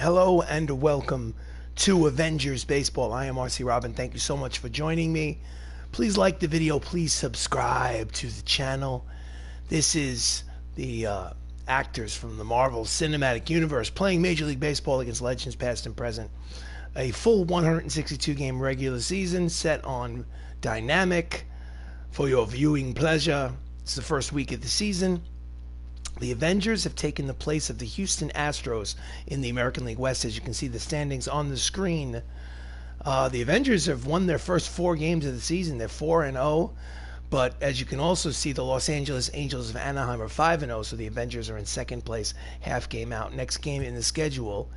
Hello and welcome to Avengers Baseball. I am RC Robbin. Thank you so much for joining me. Please like the video. Please subscribe to the channel. This is the actors from the Marvel Cinematic Universe playing Major League Baseball against legends past and present. A full 162 game regular season set on Dynamic for your viewing pleasure. It's the first week of the season. The Avengers have taken the place of the Houston Astros in the American League West. As you can see the standings on the screen, the Avengers have won their first 4 games of the season. They're 4-0, but as you can also see, the Los Angeles Angels of Anaheim are 5-0, so the Avengers are in second place, half game out. Next game in the schedule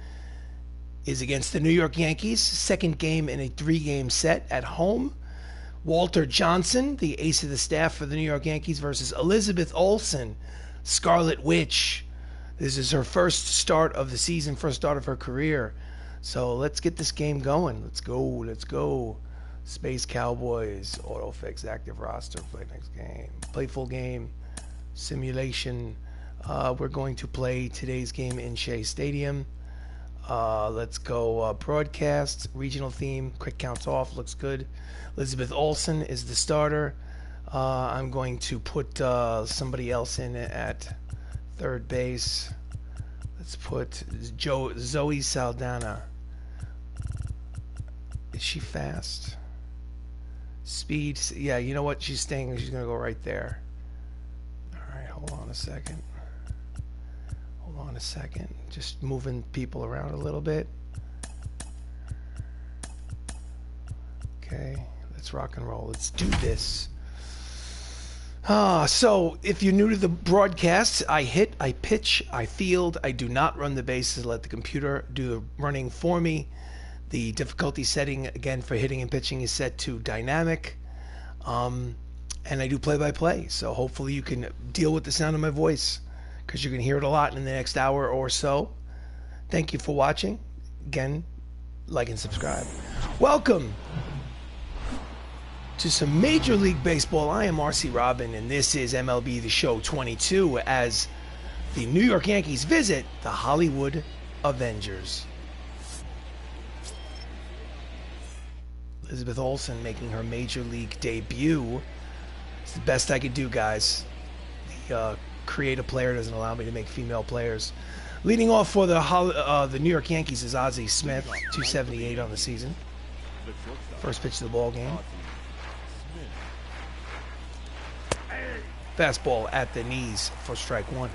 is against the New York Yankees, second game in a 3-game set at home. Walter Johnson, the ace of the staff for the New York Yankees, versus Elizabeth Olsen, Scarlet Witch. This is her first start of the season, first start of her career. So let's get this game going. Let's go. Space Cowboys, Autofix, active roster, play next game. Play full game, simulation. We're going to play today's game in Shea Stadium. Let's go broadcast, regional theme, quick counts off, looks good. Elizabeth Olsen is the starter. I'm going to put somebody else in at third base. Let's put Zoe Saldana. Is she fast? Speed? Yeah, you know what? She's staying. She's going to go right there. All right, hold on a second. Just moving people around a little bit. Okay, let's rock and roll. Let's do this. So if you're new to the broadcast, I hit, I pitch, I field. I do not run the bases. Let the computer do the running for me. The difficulty setting, again, for hitting and pitching is set to dynamic. And I do play-by-play. So hopefully you can deal with the sound of my voice, because you're going to hear it a lot in the next hour or so. Thank you for watching. Again, like and subscribe. Welcome to some Major League Baseball. I am RC Robbin, and this is MLB The Show 22 as the New York Yankees visit the Hollywood Avengers. Elizabeth Olsen making her Major League debut. It's the best I could do, guys. The creative player doesn't allow me to make female players. Leading off for the New York Yankees is Ozzie Smith, 278 on the season. First pitch of the ball game. Fastball at the knees for strike one.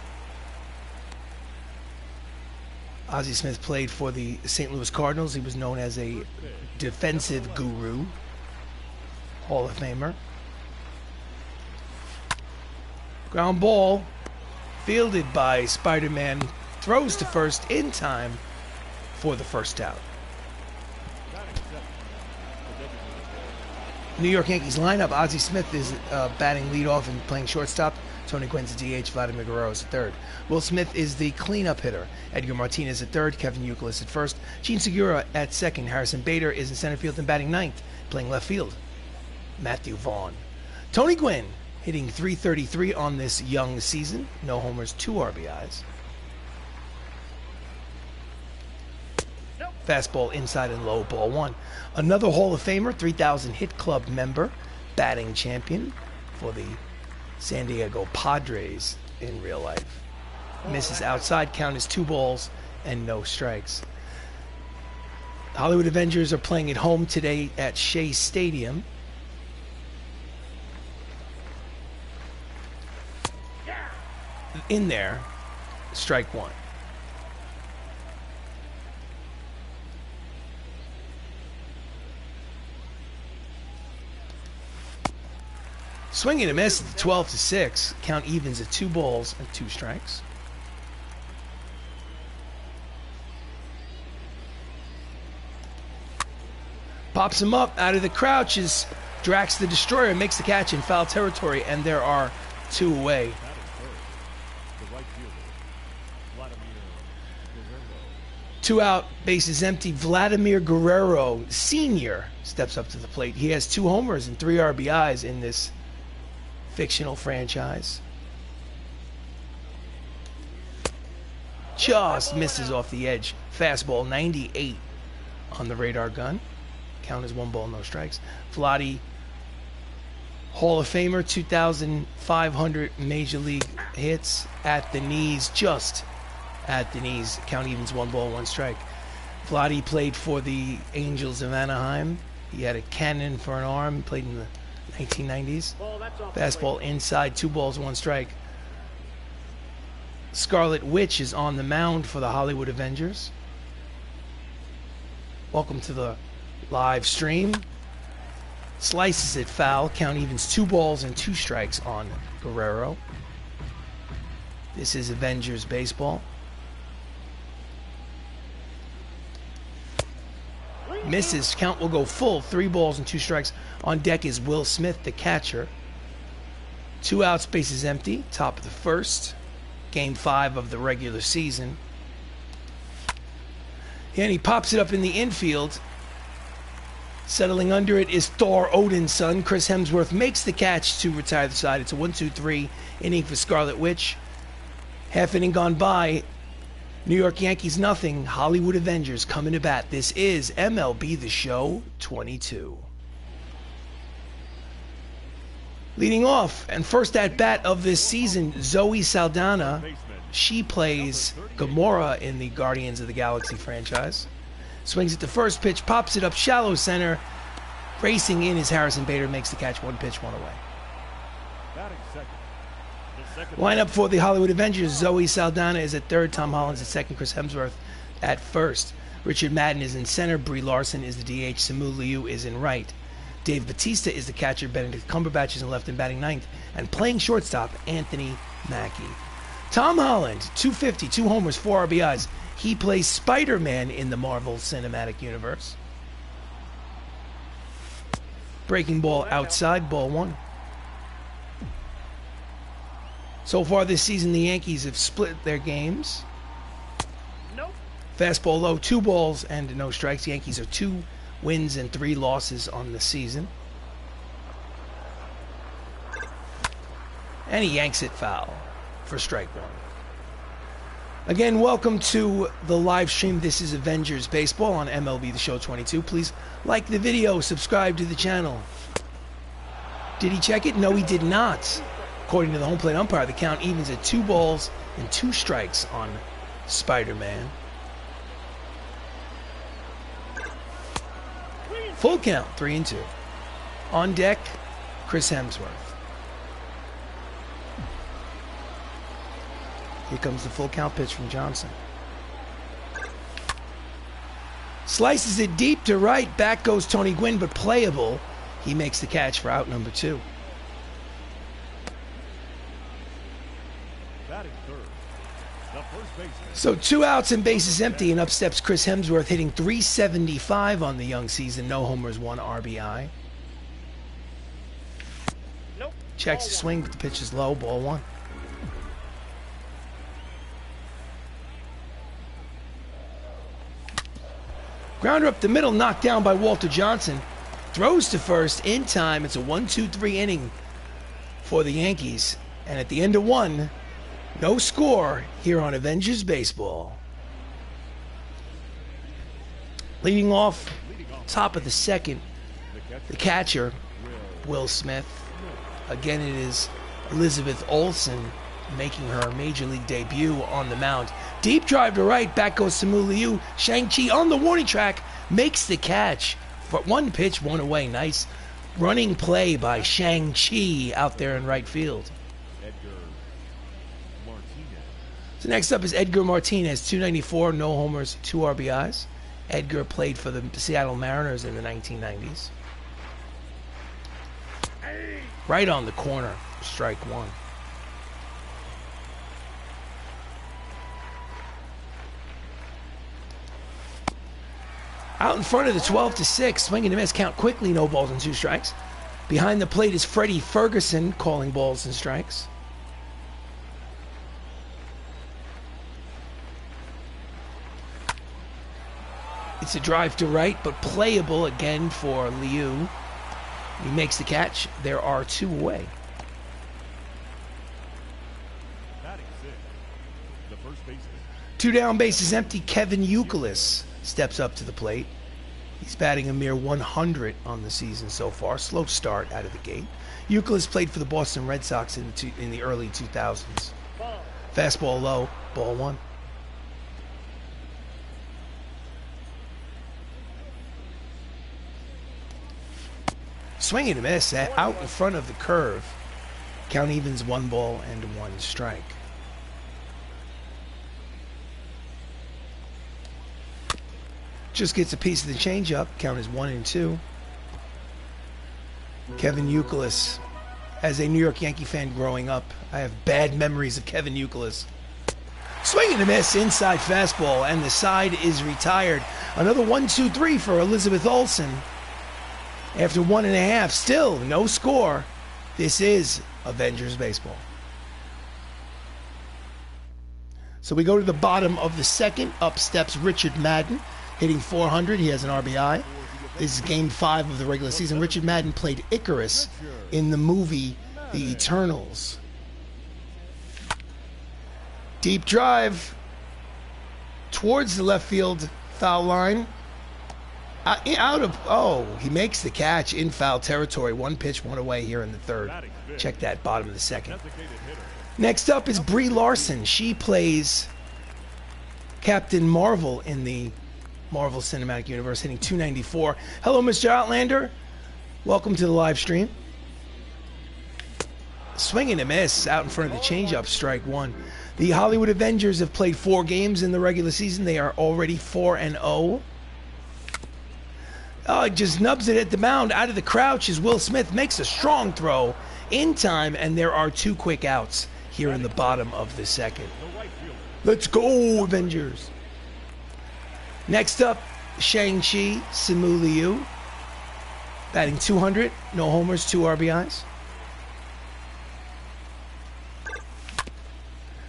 Ozzie Smith played for the St. Louis Cardinals. He was known as a defensive guru, Hall of Famer. Ground ball, fielded by Spider-Man, throws to first in time for the first out. New York Yankees lineup: Ozzie Smith is batting leadoff and playing shortstop. Tony Gwynn's the DH. Vladimir Guerrero is at third. Will Smith is the cleanup hitter. Edgar Martinez at third. Kevin Youkilis at first. Gene Segura at second. Harrison Bader is in center field and batting ninth, playing left field. Matthew Vaughn. Tony Gwynn hitting .333 on this young season. No homers, 2 RBIs. Fastball inside and low, ball one. Another Hall of Famer, 3,000 hit club member, batting champion for the San Diego Padres in real life. Misses outside, count is 2 balls and no strikes. Hollywood Avengers are playing at home today at Shea Stadium. In there, strike one. Swing and a miss at 12-6. Count evens at 2 balls and 2 strikes. Pops him up out of the crouches. Drax the Destroyer makes the catch in foul territory, and there are 2 away. 2 out, bases empty. Vladimir Guerrero Sr. steps up to the plate. He has 2 homers and 3 RBIs in this fictional franchise. just misses off the edge. Fastball 98 on the radar gun. Count is 1 ball, no strikes. Vladi, Hall of Famer, 2,500 major league hits at the knees, just at the knees. Count evens 1 ball, 1 strike. Vladi played for the Angels of Anaheim. He had a cannon for an arm, played in the 1990s. Fastball inside, 2 balls, 1 strike. Scarlet Witch is on the mound for the Hollywood Avengers. Welcome to the live stream. Slices it foul. Count evens 2 balls and 2 strikes on Guerrero. This is Avengers baseball. Misses. Count will go full. 3 balls and 2 strikes. On deck is Will Smith, the catcher. 2 outs, bases empty. Top of the first. Game 5 of the regular season. And he pops it up in the infield. Settling under it is Thor Odin's son. Chris Hemsworth makes the catch to retire the side. It's a 1-2-3 inning for Scarlet Witch. Half inning gone by. New York Yankees nothing. Hollywood Avengers coming to bat. This is MLB The Show 22. Leading off, and first at bat of this season, Zoe Saldana. She plays Gamora in the Guardians of the Galaxy franchise. Swings at the first pitch, pops it up shallow center. Racing in is Harrison Bader, makes the catch. 1 pitch, 1 away. Lineup for the Hollywood Avengers. Zoe Saldana is at third. Tom Holland's at second. Chris Hemsworth at first. Richard Madden is in center. Brie Larson is the DH. Simu Liu is in right. Dave Bautista is the catcher. Benedict Cumberbatch is in left and batting ninth. And playing shortstop, Anthony Mackie. Tom Holland, 250, 2 homers, 4 RBIs. He plays Spider-Man in the Marvel Cinematic Universe. Breaking ball outside, ball 1. So far this season, the Yankees have split their games. Nope. Fastball low, 2 balls and no strikes. The Yankees are 2 wins and 3 losses on the season. And he yanks it foul for strike 1. Again, welcome to the live stream. This is Avengers Baseball on MLB The Show 22. Please like the video, subscribe to the channel. Did he check it? No, he did not. According to the home plate umpire, the count evens at 2 balls and 2 strikes on Spider-Man. Full count, 3-2. On deck, Chris Hemsworth. Here comes the full count pitch from Johnson. Slices it deep to right. Back goes Tony Gwynn, but playable. He makes the catch for out number 2. So 2 outs and bases empty, and up steps Chris Hemsworth, hitting .375 on the young season. No homers, 1 RBI. Nope. Checks the swing, but the pitch is low. Ball 1. Grounder up the middle, knocked down by Walter Johnson. Throws to first in time. It's a 1-2-3 inning for the Yankees. And at the end of 1, no score here on Avengers Baseball. Leading off, top of the second, the catcher, Will Smith. Again, it is Elizabeth Olsen making her major league debut on the mound. Deep drive to right, back goes Simu Liu. Shang-Chi on the warning track, makes the catch. For 1 pitch, 1 away. Nice running play by Shang-Chi out there in right field. So next up is Edgar Martinez, 294, no homers, 2 RBIs. Edgar played for the Seattle Mariners in the 1990s. Right on the corner, strike 1. Out in front of the 12-6, swing and a miss, count quickly, no balls and 2 strikes. Behind the plate is Freddie Ferguson calling balls and strikes. It's a drive to right, but playable again for Liu. He makes the catch. There are 2 away. Two down, bases empty. Kevin Youkilis steps up to the plate. He's batting a mere 100 on the season so far. Slow start out of the gate. Youkilis played for the Boston Red Sox in the early 2000s. Fastball low, ball one. Swing and a miss out in front of the curve. Count evens, 1 ball and 1 strike. Just gets a piece of the changeup. Count is 1-2. Kevin Youkilis. As a New York Yankee fan growing up, I have bad memories of Kevin Youkilis. Swing and a miss, inside fastball, and the side is retired. Another 1-2-3 for Elizabeth Olsen. After 1.5, still no score. This is Avengers baseball. So we go to the bottom of the second. Up steps Richard Madden, hitting 400. He has an RBI. This is game 5 of the regular season. Richard Madden played Icarus in the movie The Eternals. Deep drive towards the left field foul line. He makes the catch in foul territory. 1 pitch, 1 away here in the third. Check that, bottom of the second. Next up is Brie Larson. She plays Captain Marvel in the Marvel Cinematic Universe, hitting 294. Hello, Mr. Outlander. Welcome to the live stream. Swing and a miss out in front of the changeup, strike 1. The Hollywood Avengers have played 4 games in the regular season. They are already 4-0. Just nubs it at the mound. Out of the crouch as Will Smith makes a strong throw in time, and there are 2 quick outs here in the bottom of the second. Let's go, Avengers. Next up, Shang-Chi Simu Liu, batting 200, no homers, 2 RBIs.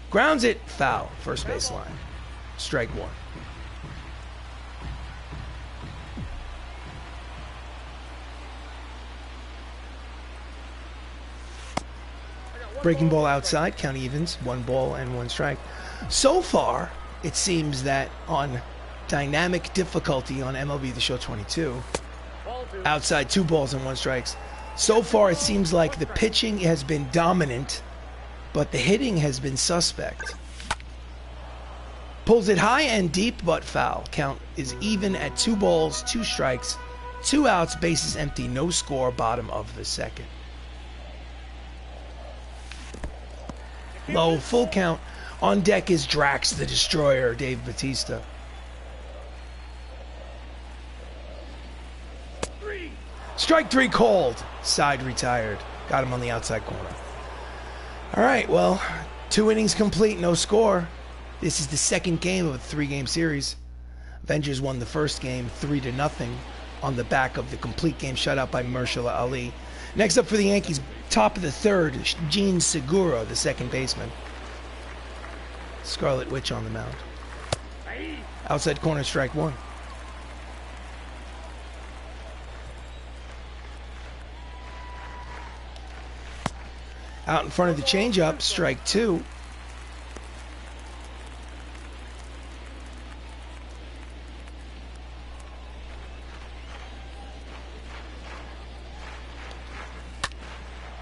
Grounds it, foul, first base line, strike 1. Breaking ball outside, count evens, 1 ball and 1 strike. So far, it seems that on dynamic difficulty on MLB The Show 22, outside 2 balls and 1 strikes. So far, it seems like the pitching has been dominant, but the hitting has been suspect. Pulls it high and deep, but foul. Count is even at 2 balls, 2 strikes, 2 outs, bases empty, no score, bottom of the second. Low, full count. On deck is Drax the Destroyer, Dave Bautista. Strike 3 called. Side retired. Got him on the outside corner. All right, well, 2 innings complete, no score. This is the second game of a 3-game series. Avengers won the first game 3-0 on the back of the complete game shutout by Mahershala Ali. Next up for the Yankees, top of the third, Gene Segura, the second baseman. Scarlet Witch on the mound. Outside corner, strike 1. Out in front of the changeup, strike 2.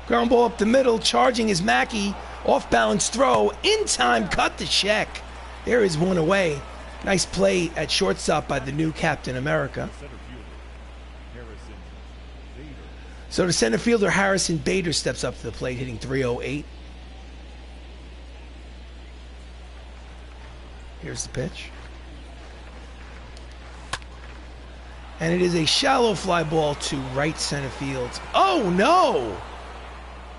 Ground ball up the middle, charging is Mackey. Off balance throw, in time, cut the check. There is 1 away. Nice play at shortstop by the new Captain America. So the center fielder Harrison Bader steps up to the plate, hitting 308. Here's the pitch. And it is a shallow fly ball to right center field. Oh no!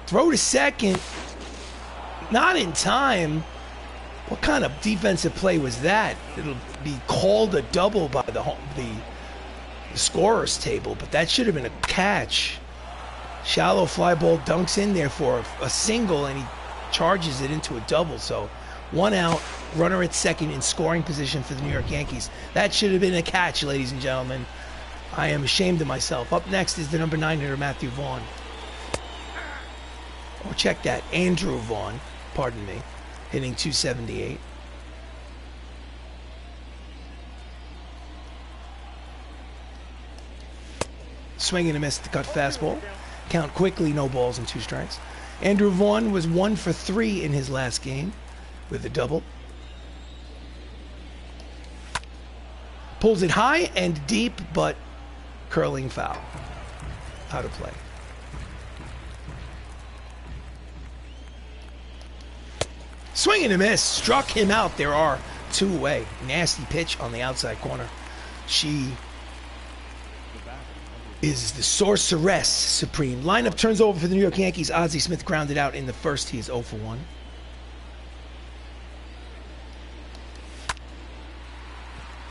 Throw to second. Not in time. What kind of defensive play was that? It'll be called a double by the scorer's table, but that should have been a catch. Shallow fly ball dunks in there for a single, and he charges it into a double. So 1 out, runner at second in scoring position for the New York Yankees. That should have been a catch, ladies and gentlemen. I am ashamed of myself. Up next is the number 9 hitter, Matthew Vaughn. Oh, check that. Andrew Vaughn, pardon me, hitting 278. Swing and a miss to cut fastball. Count quickly, no balls and 2 strikes. Andrew Vaughn was 1 for 3 in his last game with a double. Pulls it high and deep, but curling foul. Out of play. Swing and a miss. Struck him out. There are 2 away. Nasty pitch on the outside corner. She is the Sorceress Supreme. Lineup turns over for the New York Yankees. Ozzie Smith grounded out in the first. He is 0 for 1.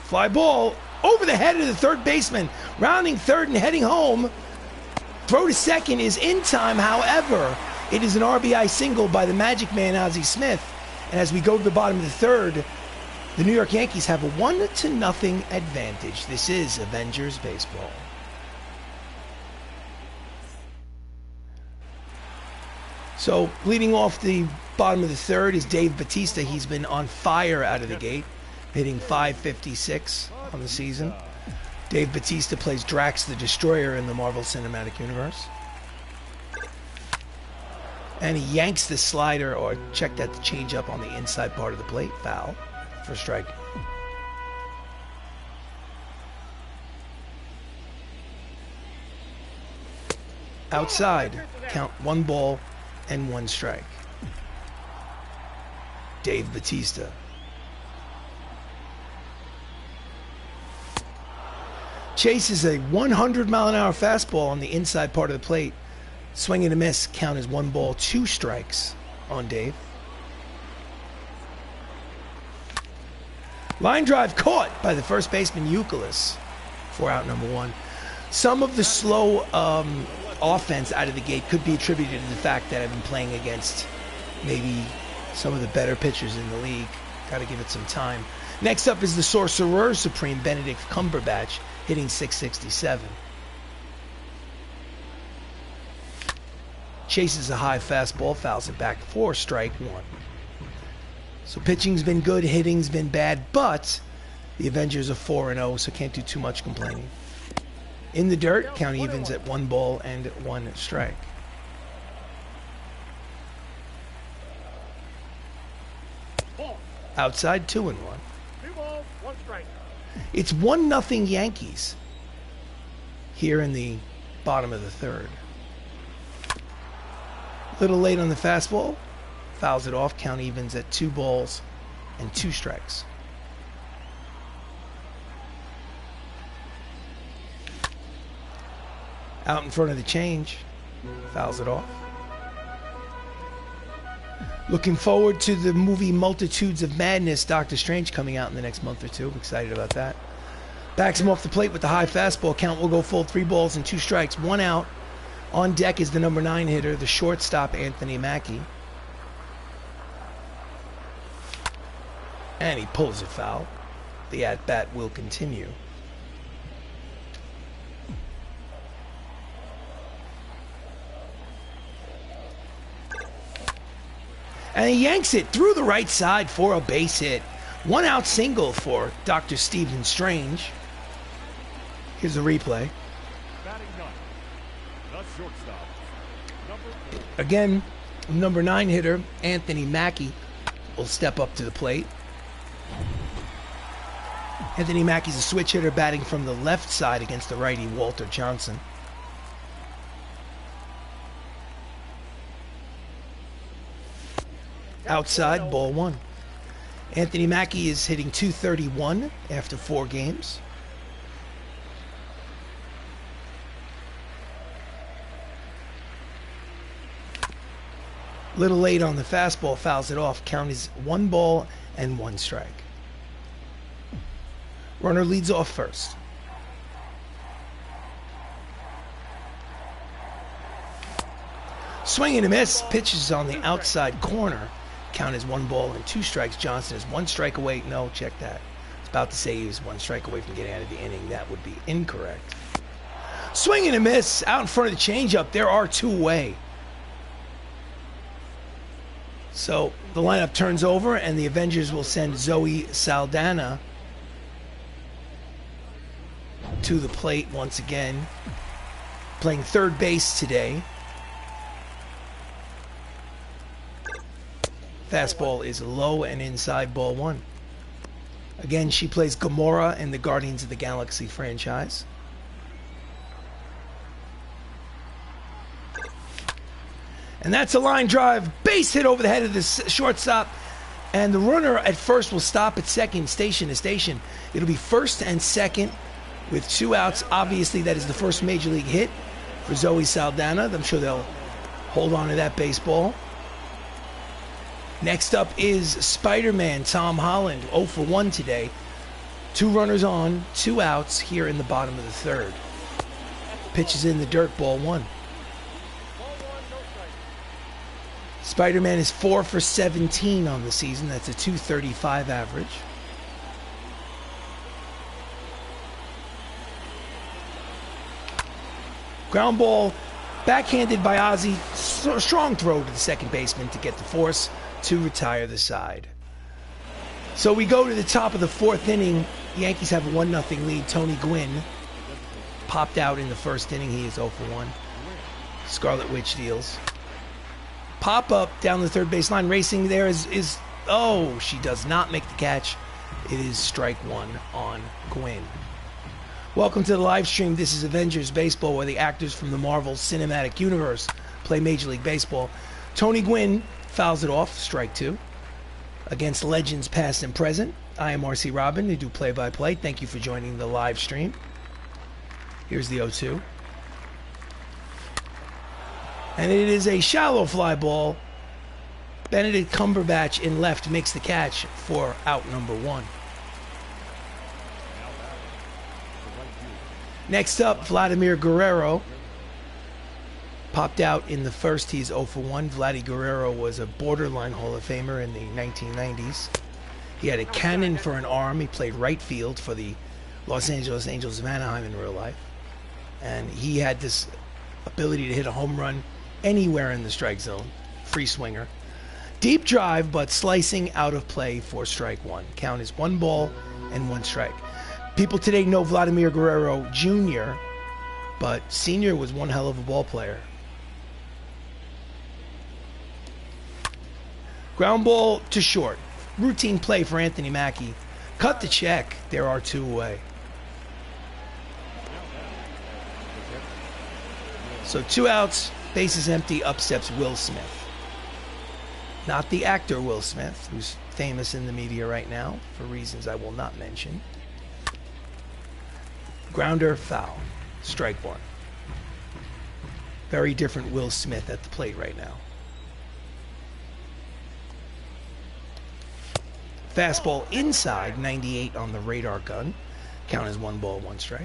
Fly ball over the head of the third baseman. Rounding third and heading home. Throw to second is in time. However, it is an RBI single by the Magic Man, Ozzie Smith. And as we go to the bottom of the third, the New York Yankees have a 1-0 advantage. This is Avengers baseball. So, leading off the bottom of the third is Dave Bautista. He's been on fire out of the gate, hitting .556 on the season. Dave Bautista plays Drax the Destroyer in the Marvel Cinematic Universe. And he yanks the slider, or check that, the changeup on the inside part of the plate. Foul for strike. Outside, count 1 ball and 1 strike. Dave Bautista. Chases a 100-mile-an-hour fastball on the inside part of the plate. Swing and a miss. Count as 1 ball, 2 strikes on Dave. Line drive caught by the first baseman, Youkilis, for out number 1. Some of the slow offense out of the gate could be attributed to the fact that I've been playing against maybe some of the better pitchers in the league. Got to give it some time. Next up is the Sorcerer Supreme, Benedict Cumberbatch, hitting .667. Chases a high fastball, fouls it back for strike 1. So pitching's been good, hitting's been bad, but the Avengers are 4-0, so can't do too much complaining. In the dirt, count evens at 1 ball and 1 strike. Outside, 2-1. 2 balls, 1 strike. It's 1-0 Yankees here in the bottom of the third. Little late on the fastball. Fouls it off. Count evens at 2 balls and 2 strikes. Out in front of the change. Fouls it off. Looking forward to the movie Multitudes of Madness, Doctor Strange, coming out in the next month or 2. I'm excited about that. Backs him off the plate with the high fastball. Count will go full, 3 balls and 2 strikes. 1 out. On deck is the number 9 hitter, the shortstop, Anthony Mackie. And he pulls it foul. The at-bat will continue. And he yanks it through the right side for a base hit. 1 out single for Dr. Stephen Strange. Here's the replay. Again, number 9 hitter, Anthony Mackie, will step up to the plate. Anthony Mackie's a switch hitter, batting from the left side against the righty Walter Johnson. Outside, ball 1. Anthony Mackie is hitting .231 after 4 games. Little late on the fastball, fouls it off. Count is 1 ball and 1 strike. Runner leads off first. Swing and a miss. Pitches on the outside corner. Count is 1 ball and 2 strikes. Johnson is 1 strike away. No, check that. I was about to say he was 1 strike away from getting out of the inning. That would be incorrect. Swing and a miss. Out in front of the changeup. There are 2 away. So the lineup turns over, and the Avengers will send Zoe Saldana to the plate once again. playing third base today. Fastball is low and inside, ball one. Again, she plays Gamora in the Guardians of the Galaxy franchise. And that's a line drive, base hit over the head of the shortstop. And the runner at first will stop at second, station to station. It'll be first and second with 2 outs. Obviously, that is the first major league hit for Zoe Saldana. I'm sure they'll hold on to that baseball. Next up is Spider-Man Tom Holland, 0 for 1 today. 2 runners on, 2 outs here in the bottom of the third. Pitches in the dirt, ball one. Spider-Man is 4 for 17 on the season. That's a .235 average. Ground ball, backhanded by Ozzy. Strong throw to the second baseman to get the force to retire the side. So we go to the top of the fourth inning. Yankees have a 1-0 lead. Tony Gwynn popped out in the first inning. He is 0 for 1. Scarlet Witch deals. Pop up down the third base line. Racing there is oh, she does not make the catch. It is strike one on Gwynn. Welcome to the live stream. This is Avengers Baseball, where the actors from the Marvel Cinematic Universe play Major League Baseball. Tony Gwynn fouls it off, strike two. Against legends past and present, I am RC Robbin. I do play-by-play. Thank you for joining the live stream. Here's the 0-2. And it is a shallow fly ball. Benedict Cumberbatch in left makes the catch for out number one. Next up, Vladimir Guerrero. Popped out in the first. He's 0 for 1. Vladdy Guerrero was a borderline Hall of Famer in the 1990s. He had a cannon for an arm. He played right field for the Los Angeles Angels of Anaheim in real life. And he had this ability to hit a home run anywhere in the strike zone. Free swinger. Deep drive, but slicing out of play for strike one. Count is 1 ball and 1 strike. People today know Vladimir Guerrero Jr., but Sr. was one hell of a ball player. Ground ball to short. Routine play for Anthony Mackie. Cut the check. There are 2 away. So 2 outs, bases empty, up steps Will Smith. Not the actor Will Smith, who's famous in the media right now for reasons I will not mention. Grounder, foul. Strike one. Very different Will Smith at the plate right now. Fastball inside, 98 on the radar gun. Count as 1 ball, 1 strike.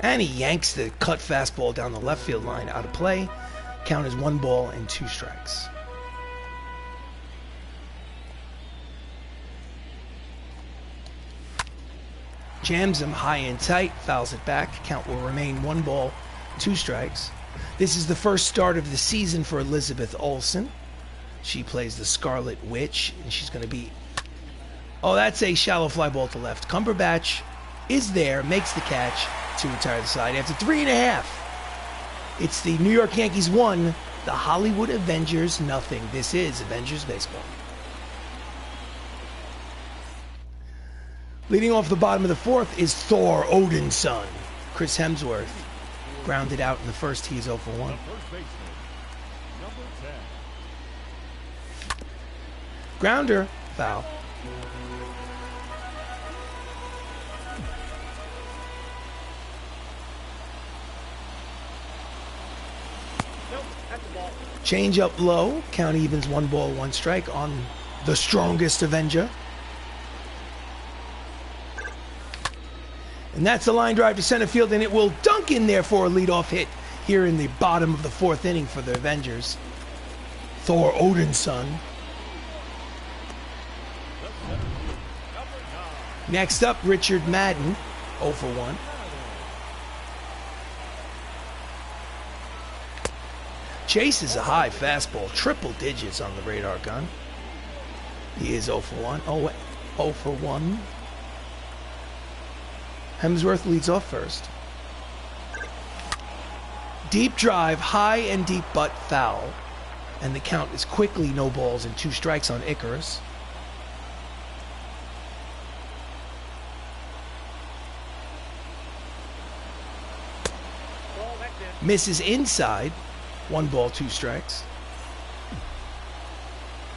And he yanks the cut fastball down the left field line out of play. Count as 1 ball and 2 strikes. Jams him high and tight, fouls it back. Count will remain 1 ball, 2 strikes. This is the first start of the season for Elizabeth Olsen. She plays the Scarlet Witch, and she's going to be... Oh, that's a shallow fly ball to left. Cumberbatch is there, makes the catch to retire the side after 3.5. It's the New York Yankees 1, the Hollywood Avengers 0. This is Avengers Baseball. Leading off the bottom of the fourth is Thor Odin's son, Chris Hemsworth. Grounded out in the first. He is 0 for 1. Grounder, foul. Change up low. Count evens 1 ball, 1 strike on the strongest Avenger. And that's a line drive to center field, and it will dunk in there for a leadoff hit here in the bottom of the 4th inning for the Avengers. Thor Odin's son. Next up, Richard Madden, 0 for 1. Chases a high fastball, triple digits on the radar gun. He is 0 for 1. 0 for 1. Hemsworth leads off first. Deep drive, high and deep butt foul. And the count is quickly no balls and 2 strikes on Icarus. Misses inside. 1 ball, 2 strikes.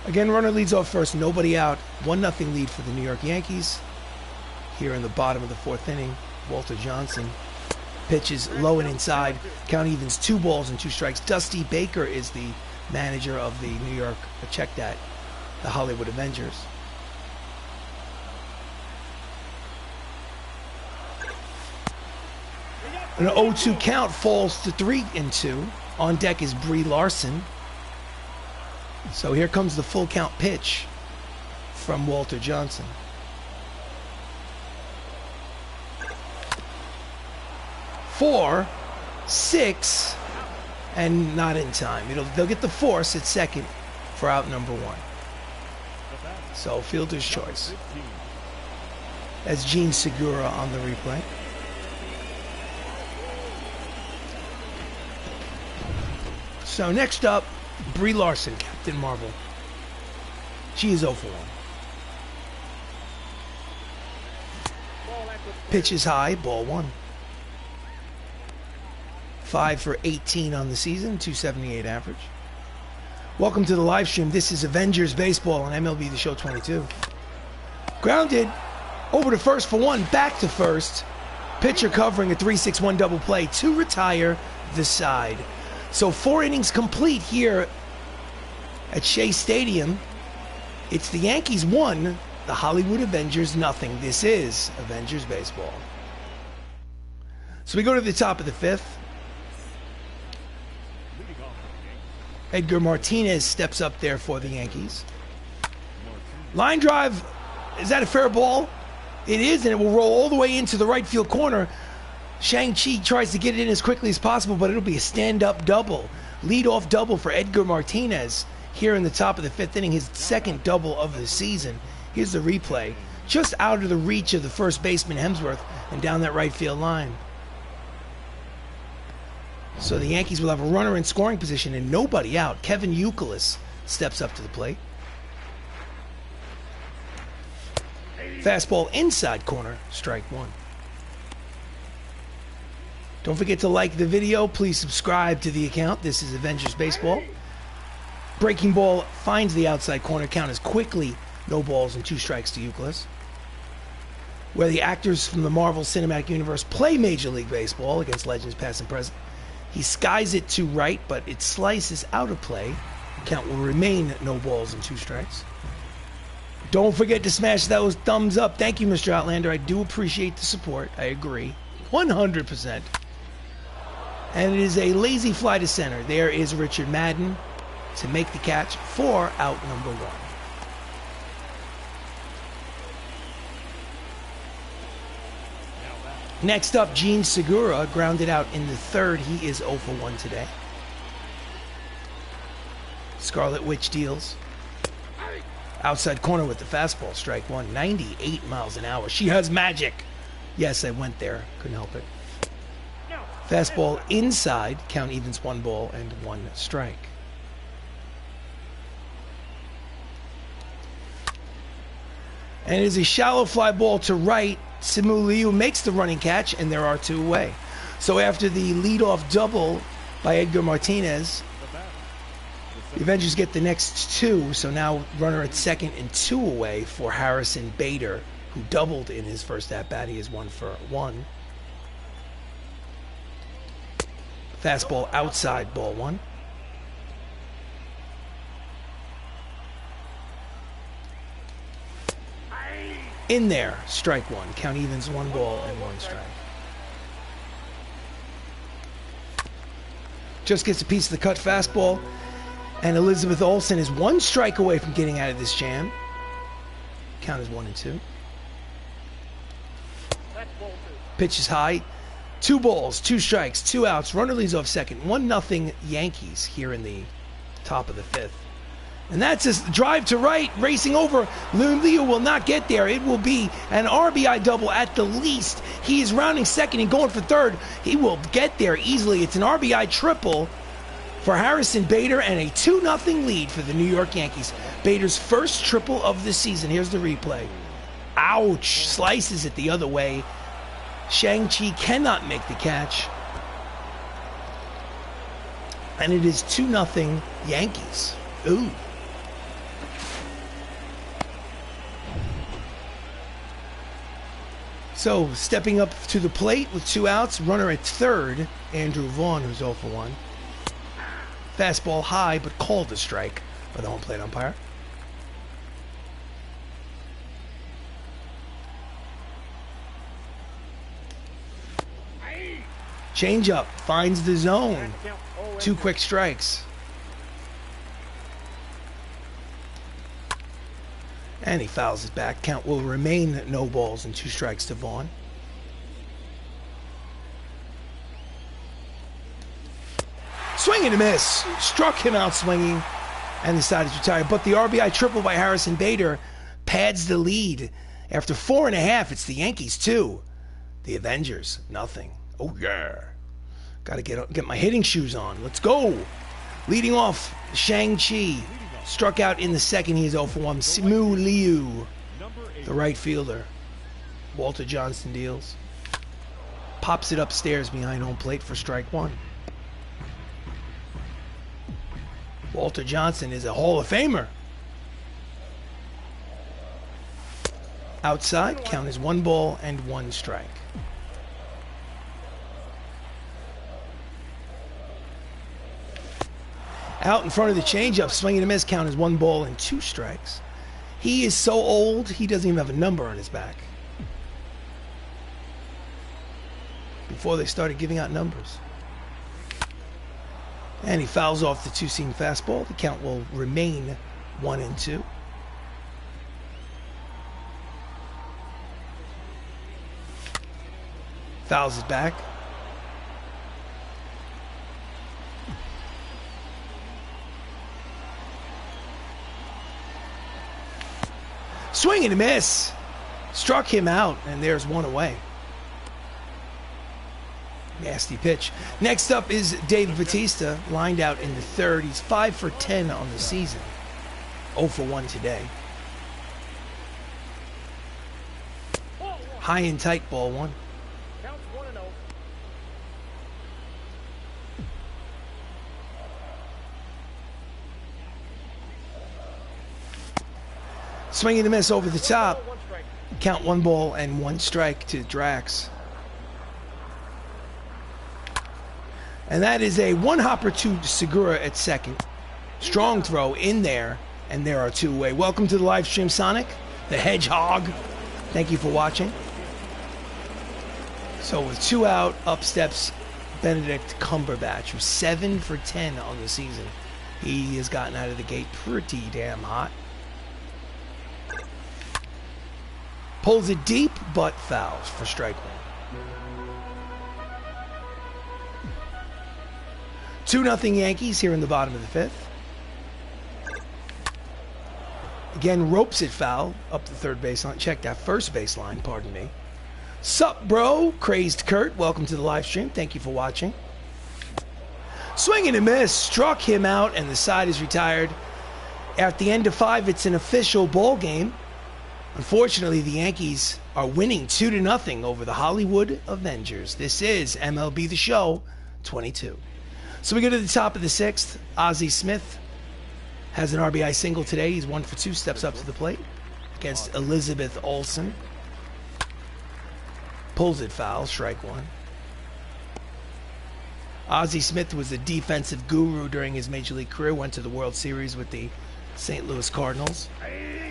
Again, runner leads off first, nobody out. 1-0 lead for the New York Yankees. Here in the bottom of the 4th inning, Walter Johnson pitches low and inside. Count evens, 2 balls and 2 strikes. Dusty Baker is the manager of the New York, check that, the Hollywood Avengers. An 0-2 count falls to 3-2. On deck is Brie Larson. So here comes the full count pitch from Walter Johnson. Four, 6, and not in time. They'll get the force at second for out number 1. So fielder's choice. That's Gene Segura on the replay. So next up, Brie Larson, Captain Marvel. She is 0 for 1. Pitch is high, ball 1. 5 for 18 on the season, 278 average. Welcome to the live stream. This is Avengers Baseball on MLB The Show 22. Grounded, over to first for 1, back to first. Pitcher covering a 3-6-1 double play to retire the side. So 4 innings complete here at Shea Stadium. It's the Yankees 1, the Hollywood Avengers 0. This is Avengers Baseball. So we go to the top of the 5th. Edgar Martinez steps up there for the Yankees. Line drive, is that a fair ball? It is, and it will roll all the way into the right field corner. Shang-Chi tries to get it in as quickly as possible, but it'll be a stand-up double. Lead-off double for Edgar Martinez here in the top of the 5th inning, his 2nd double of the season. Here's the replay. Just out of the reach of the first baseman, Hemsworth, and down that right field line. So the Yankees will have a runner in scoring position and nobody out. Kevin Youkilis steps up to the plate. Fastball inside corner, strike 1. Don't forget to like the video. Please subscribe to the account. This is Avengers Baseball. Breaking ball finds the outside corner. Count is quickly no balls and 2 strikes to Youkilis. Where the actors from the Marvel Cinematic Universe play Major League Baseball against legends past and present. He skies it to right, but it slices out of play. Count will remain no balls and 2 strikes. Don't forget to smash those thumbs up. Thank you, Mr. Outlander. I do appreciate the support. I agree. 100%. And it is a lazy fly to center. There is Richard Madden to make the catch for out number 1. Next up, Gene Segura, grounded out in the 3rd. He is 0 for 1 today. Scarlet Witch deals. Outside corner with the fastball, strike 1. 98 miles an hour. She has magic. Yes, I went there. Couldn't help it. Fastball inside, count evens 1 ball and 1 strike. And it is a shallow fly ball to right. Simu Liu makes the running catch, and there are 2 away. So after the leadoff double by Edgar Martinez, the Avengers get the next 2. So now runner at second and 2 away for Harrison Bader, who doubled in his first at-bat. He is 1 for 1. Fastball outside, ball 1. In there, strike 1. Count evens 1 ball and 1 strike. Just gets a piece of the cut fastball. And Elizabeth Olsen is 1 strike away from getting out of this jam. Count is 1 and 2. Pitch is high. 2 balls, 2 strikes, 2 outs. Runner leads off second. 1-0 Yankees here in the top of the 5th. And that's his drive to right, racing over. Liu will not get there. It will be an RBI double at the least. He is rounding second and going for third. He will get there easily. It's an RBI triple for Harrison Bader and a 2-0 lead for the New York Yankees. Bader's first triple of the season. Here's the replay. Ouch. Slices it the other way. Shang-Chi cannot make the catch. And it is 2-0 Yankees. Ooh. So, stepping up to the plate with 2 outs, runner at third, Andrew Vaughn, who's 0 for 1. Fastball high, but called a strike by the home plate umpire. Changeup finds the zone. 2 quick strikes. And he fouls it back. Count will remain no balls and 2 strikes to Vaughn. Swing and a miss. Struck him out swinging and decided to retire. But the RBI triple by Harrison Bader pads the lead. After 4.5, it's the Yankees 2. The Avengers, nothing. Oh, yeah. Got to get my hitting shoes on. Let's go. Leading off, Shang-Chi. Struck out in the second. He is 0 for 1. Simu Liu, the right fielder. Walter Johnson deals. Pops it upstairs behind home plate for strike 1. Walter Johnson is a Hall of Famer. Outside, count is 1 ball and 1 strike. Out in front of the changeup, swing and a miss, count is 1 ball and 2 strikes. He is so old, he doesn't even have a number on his back. Before they started giving out numbers. And he fouls off the 2-seam fastball. The count will remain 1-2. Fouls it back. Swing and a miss. Struck him out, and there's 1 away. Nasty pitch. Next up is David Bautista, lined out in the third. He's 5 for 10 on the season. 0 for 1 today. High and tight, ball 1. Counts 1-0. Swing and a miss over the top. Count 1 ball and 1 strike to Drax. And that is a 1-hopper to Segura at second. Strong throw in there, and there are 2 away. Welcome to the live stream, Sonic, the Hedgehog. Thank you for watching. So with 2 out, up steps Benedict Cumberbatch, who's 7 for 10 on the season. He has gotten out of the gate pretty damn hot. Pulls it deep, but fouls for strike 1. 2-0 Yankees here in the bottom of the 5th. Again, ropes it foul up the third baseline. Check that first baseline, pardon me. Sup, bro? Crazed Kurt, welcome to the live stream. Thank you for watching. Swing and a miss. Struck him out, and the side is retired. At the end of 5, it's an official ball game. Unfortunately, the Yankees are winning 2-0 over the Hollywood Avengers. This is MLB The Show 22. So we go to the top of the 6th. Ozzie Smith has an RBI single today. He's 1 for 2, steps up to the plate against Elizabeth Olsen. Pulls it foul, strike 1. Ozzie Smith was a defensive guru during his Major League career, went to the World Series with the St. Louis Cardinals.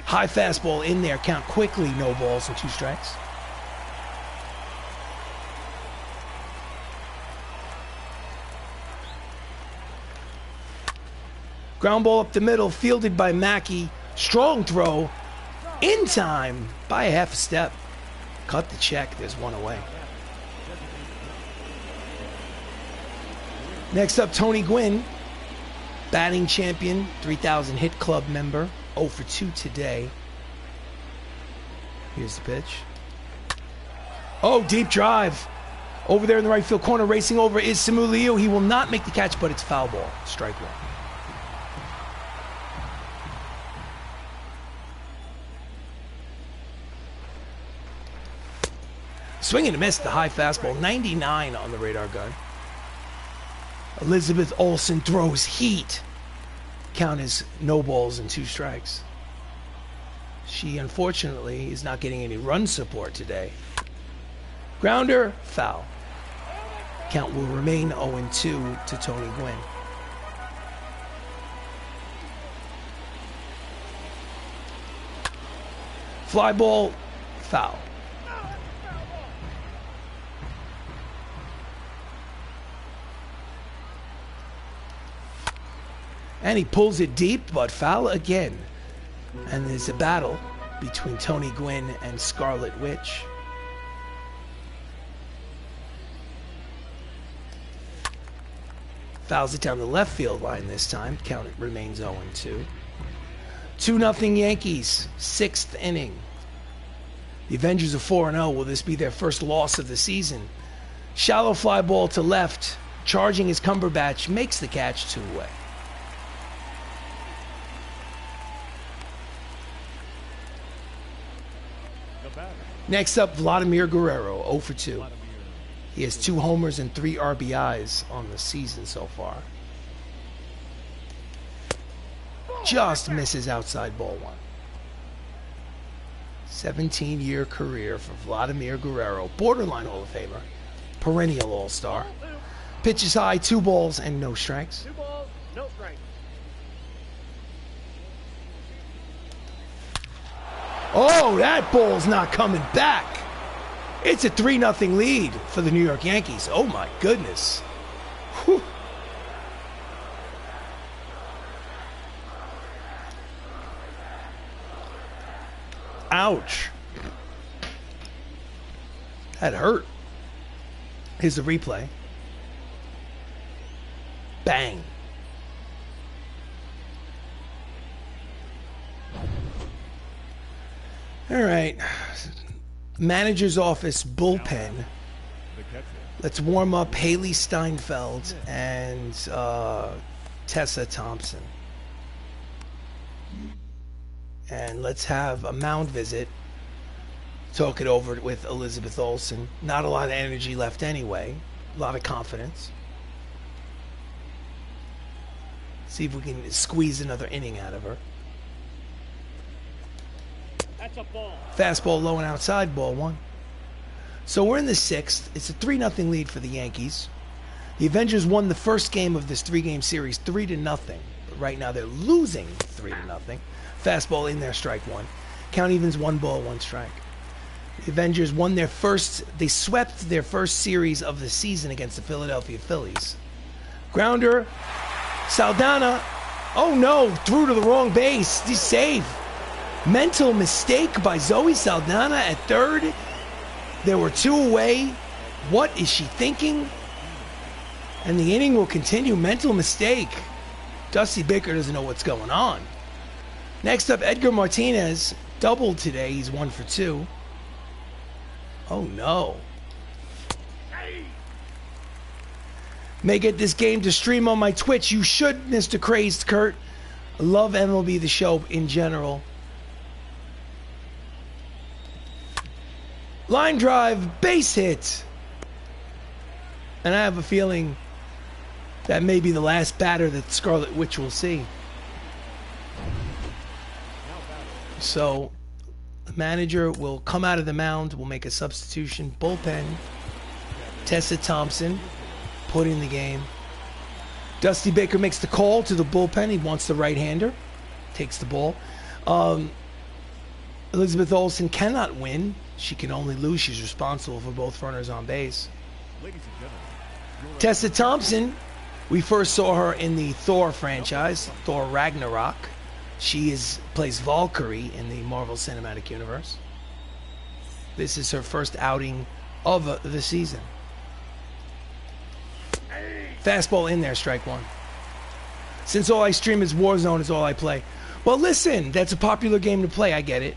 High fastball in there, count quickly, no balls and 2 strikes. Ground ball up the middle, fielded by Mackey. Strong throw, in time by a half a step. Cut the check, there's 1 away. Next up, Tony Gwynn. Batting champion, 3,000 hit club member, 0 for 2 today. Here's the pitch. Oh, deep drive. Over there in the right field corner, racing over is Samuliu. He will not make the catch, but it's foul ball. Strike one. Swing and a miss, the high fastball. 99 on the radar gun. Elizabeth Olsen throws heat. Count is no balls and 2 strikes. She, unfortunately, is not getting any run support today. Grounder, foul. Count will remain 0-2 to Tony Gwynn. Fly ball, foul. And he pulls it deep, but foul again. And there's a battle between Tony Gwynn and Scarlet Witch. Fouls it down the left field line this time. Count it remains 0-2. 2-0 Yankees, 6th inning. The Avengers are 4-0. Will this be their first loss of the season? Shallow fly ball to left. Charging is Cumberbatch. Makes the catch, 2 away. Next up, Vladimir Guerrero, 0 for 2. He has 2 homers and 3 RBIs on the season so far. Just misses outside ball 1. 17-year career for Vladimir Guerrero, borderline Hall of Famer, perennial All-Star. Pitches high, 2 balls and no strikes. 2 balls, no strikes. Oh, that ball's not coming back. It's a 3-0 lead for the New York Yankees. Oh my goodness. Whew. Ouch. That hurt. Here's the replay. Bang. All right. Manager's office bullpen. Let's warm up Haley Steinfeld and Tessa Thompson. And let's have a mound visit. Talk it over with Elizabeth Olsen. Not a lot of energy left anyway. A lot of confidence. See if we can squeeze another inning out of her. That's a ball. Fastball low and outside, ball 1. So we're in the 6th. It's a 3-0 lead for the Yankees. The Avengers won the first game of this 3-game series 3-0. But right now they're losing 3-0. Fastball in there, strike 1. Count evens 1 ball, 1 strike. The Avengers won their first, they swept their first series of the season against the Philadelphia Phillies. Grounder, Saldana, oh no, threw to the wrong base. He's safe. Mental mistake by Zoe Saldana at third. There were 2 away. What is she thinking? And the inning will continue. Mental mistake. Dusty Baker doesn't know what's going on. Next up, Edgar Martinez doubled today. He's 1 for 2. Oh no. May get this game to stream on my Twitch. You should, Mr. Crazed Kurt. I love MLB The Show in general. Line drive, base hit. And I have a feeling that may be the last batter that Scarlet Witch will see. So the manager will come out of the mound, will make a substitution. Bullpen, Tessa Thompson put in the game. Dusty Baker makes the call to the bullpen. He wants the right-hander. Takes the ball. Elizabeth Olsen cannot win. She can only lose. She's responsible for both runners on base. Tessa Thompson, we first saw her in the Thor franchise, Thor Ragnarok. She plays Valkyrie in the Marvel Cinematic Universe. This is her first outing of the season. Fastball in there, strike 1. Since all I stream is Warzone, is all I play. Well, listen, that's a popular game to play. I get it.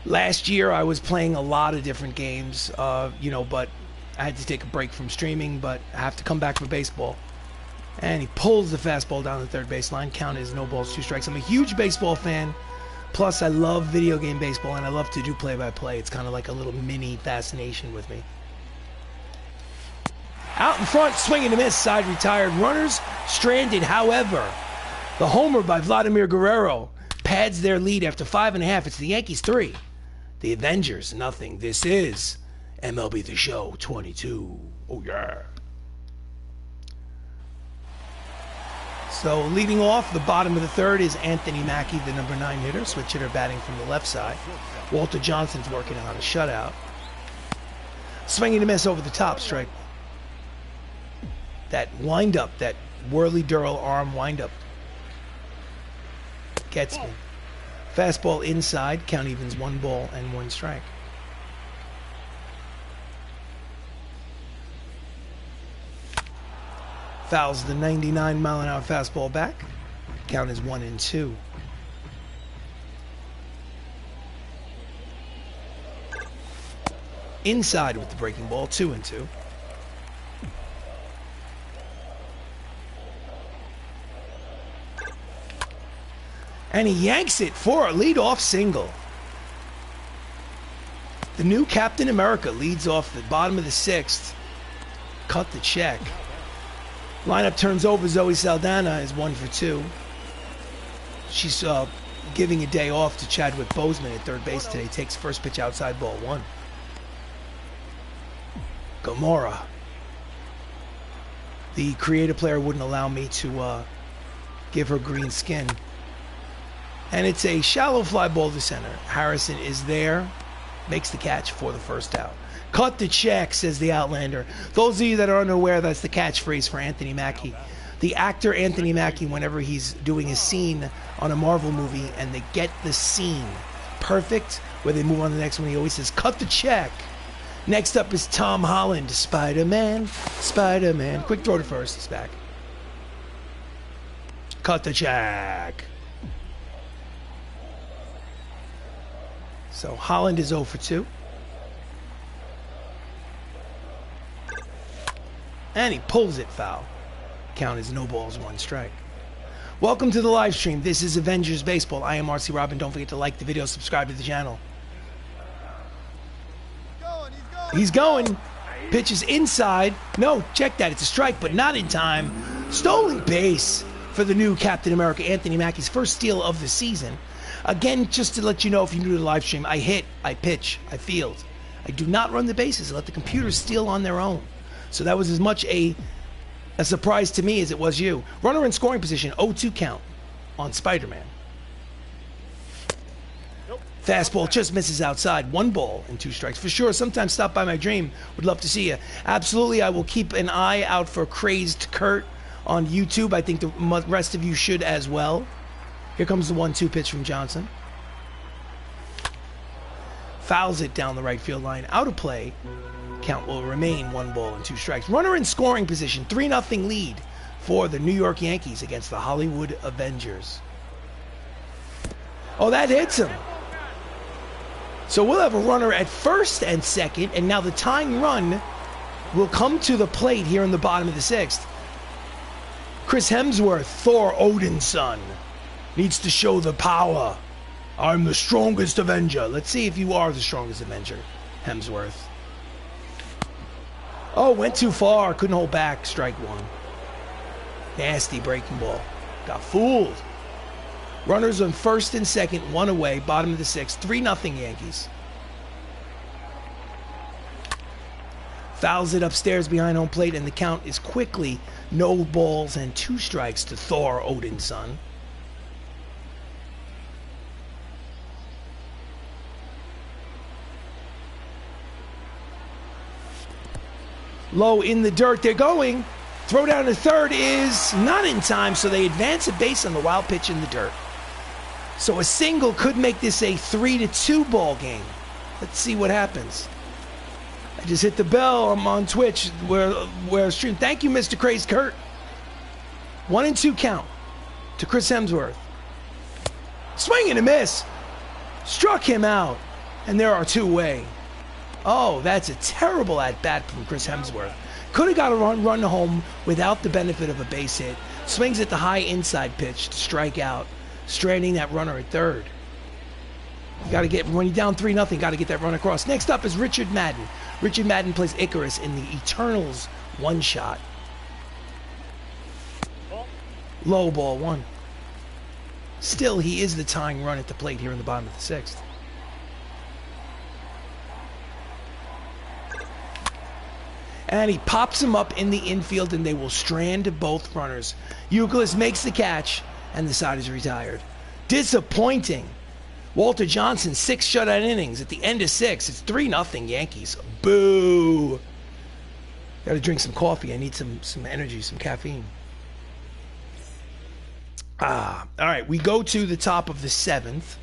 Last year, I was playing a lot of different games, you know, but I had to take a break from streaming, but I have to come back for baseball. And he pulls the fastball down the third baseline. Count is no balls, 2 strikes. I'm a huge baseball fan. Plus, I love video game baseball, and I love to do play-by-play. It's kind of like a little mini fascination with me. Out in front, swing and a miss, side retired. Runners stranded, however. The homer by Vladimir Guerrero pads their lead after 5.5. It's the Yankees 3. The Avengers, nothing. This is MLB The Show 22. Oh, yeah. So leading off, the bottom of the third is Anthony Mackie, the number 9 hitter, switch hitter batting from the left side. Walter Johnson's working on a shutout. Swinging a miss over the top, strike. That windup, that whirly-durl arm windup gets me. Fastball inside, count evens 1 ball and 1 strike. Fouls the 99-mile-an-hour fastball back. Count is 1-2. Inside with the breaking ball, 2-2. And he yanks it for a leadoff single. The new Captain America leads off the bottom of the 6th. Cut the check. Lineup turns over. Zoe Saldana is 1 for 2. She's giving a day off to Chadwick Boseman at third base today. Takes first pitch outside, ball 1. Gamora. The creative player wouldn't allow me to give her green skin. And it's a shallow fly ball to center. Harrison is there. Makes the catch for the first out. Cut the check, says the Outlander. Those of you that are unaware, that's the catchphrase for Anthony Mackie. The actor Anthony Mackie, whenever he's doing a scene on a Marvel movie and they get the scene perfect, where they move on to the next one, he always says, cut the check. Next up is Tom Holland. Spider-Man, Spider-Man. Quick throw to first, he's back. Cut the check. So Holland is 0 for 2. And he pulls it foul. Count is no balls, 1 strike. Welcome to the live stream. This is Avengers Baseball. I am RC Robbin. Don't forget to like the video, subscribe to the channel. He's going. Pitch is inside. No, check that. It's a strike, but not in time. Stolen base for the new Captain America, Anthony Mackie's first steal of the season. Again, just to let you know, if you're new to the live stream, I hit, I pitch, I field. I do not run the bases. I let the computers steal on their own. So that was as much a surprise to me as it was you. Runner in scoring position, 0-2 count on Spider-Man. Nope. Fastball just misses outside. 1 ball and 2 strikes. For sure, sometime stop by my dream. Would love to see you. Absolutely, I will keep an eye out for Crazed Kurt on YouTube. I think the rest of you should as well. Here comes the 1-2 pitch from Johnson. Fouls it down the right field line. Out of play. Count will remain 1 ball and 2 strikes. Runner in scoring position. 3-0 lead for the New York Yankees against the Hollywood Avengers. Oh, that hits him. So we'll have a runner at first and second, and now the tying run will come to the plate here in the bottom of the 6th. Chris Hemsworth, Thor Odin's son, needs to show the power. I'm the strongest Avenger. Let's see if you are the strongest Avenger, Hemsworth. Oh, went too far. Couldn't hold back. Strike 1. Nasty breaking ball. Got fooled. Runners on first and second, 1 away, bottom of the 6th. 3-0 Yankees. Fouls it upstairs behind home plate, and the count is quickly no balls and 2 strikes to Thor Odin's son. Low in the dirt, they're going. Throw down to third is not in time, so they advance a base on the wild pitch in the dirt. So a single could make this a 3-2 ball game. Let's see what happens. I just hit the bell. I'm on Twitch where stream. Thank you, Mr. Crazed Kurt. 1-2 count to Chris Hemsworth. Swing and a miss. Struck him out. And there are two away. Oh, that's a terrible at-bat from Chris Hemsworth. Could have got a run home without the benefit of a base hit. Swings at the high inside pitch to strike out, stranding that runner at third. You got to get, when you're down 3-0, got to get that run across. Next up is Richard Madden. Richard Madden plays Icarus in the Eternals one-shot. Low ball one. Still, he is the tying run at the plate here in the bottom of the sixth. And he pops him up in the infield, and they will strand both runners. Euclid makes the catch, and the side is retired. Disappointing. Walter Johnson, 6 shutout innings. At the end of 6, it's 3-0 Yankees. Boo. Got to drink some coffee. I need some energy, some caffeine. All right, we go to the top of the 7th.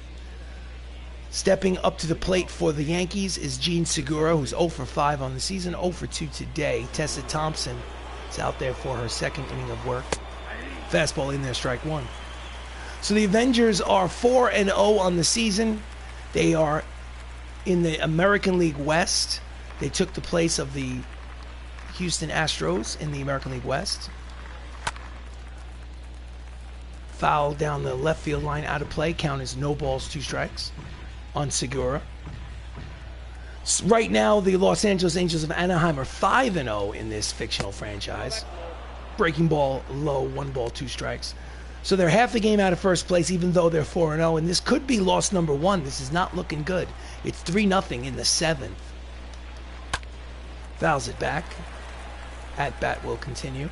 Stepping up to the plate for the Yankees is Jean Segura, who's 0 for 5 on the season, 0 for 2 today. Tessa Thompson is out there for her second inning of work. Fastball in there, strike one. So the Avengers are 4-0 on the season. They are in the American League West. They took the place of the Houston Astros in the American League West. Foul down the left field line, out of play. Count is no balls, 2 strikes on Segura. Right now, the Los Angeles Angels of Anaheim are 5-0 in this fictional franchise. Breaking ball low, 1 ball, 2 strikes. So they're half the game out of first place, even though they're 4-0, and this could be loss number 1. This is not looking good. It's 3-0 in the 7th. Fouls it back. At bat will continue.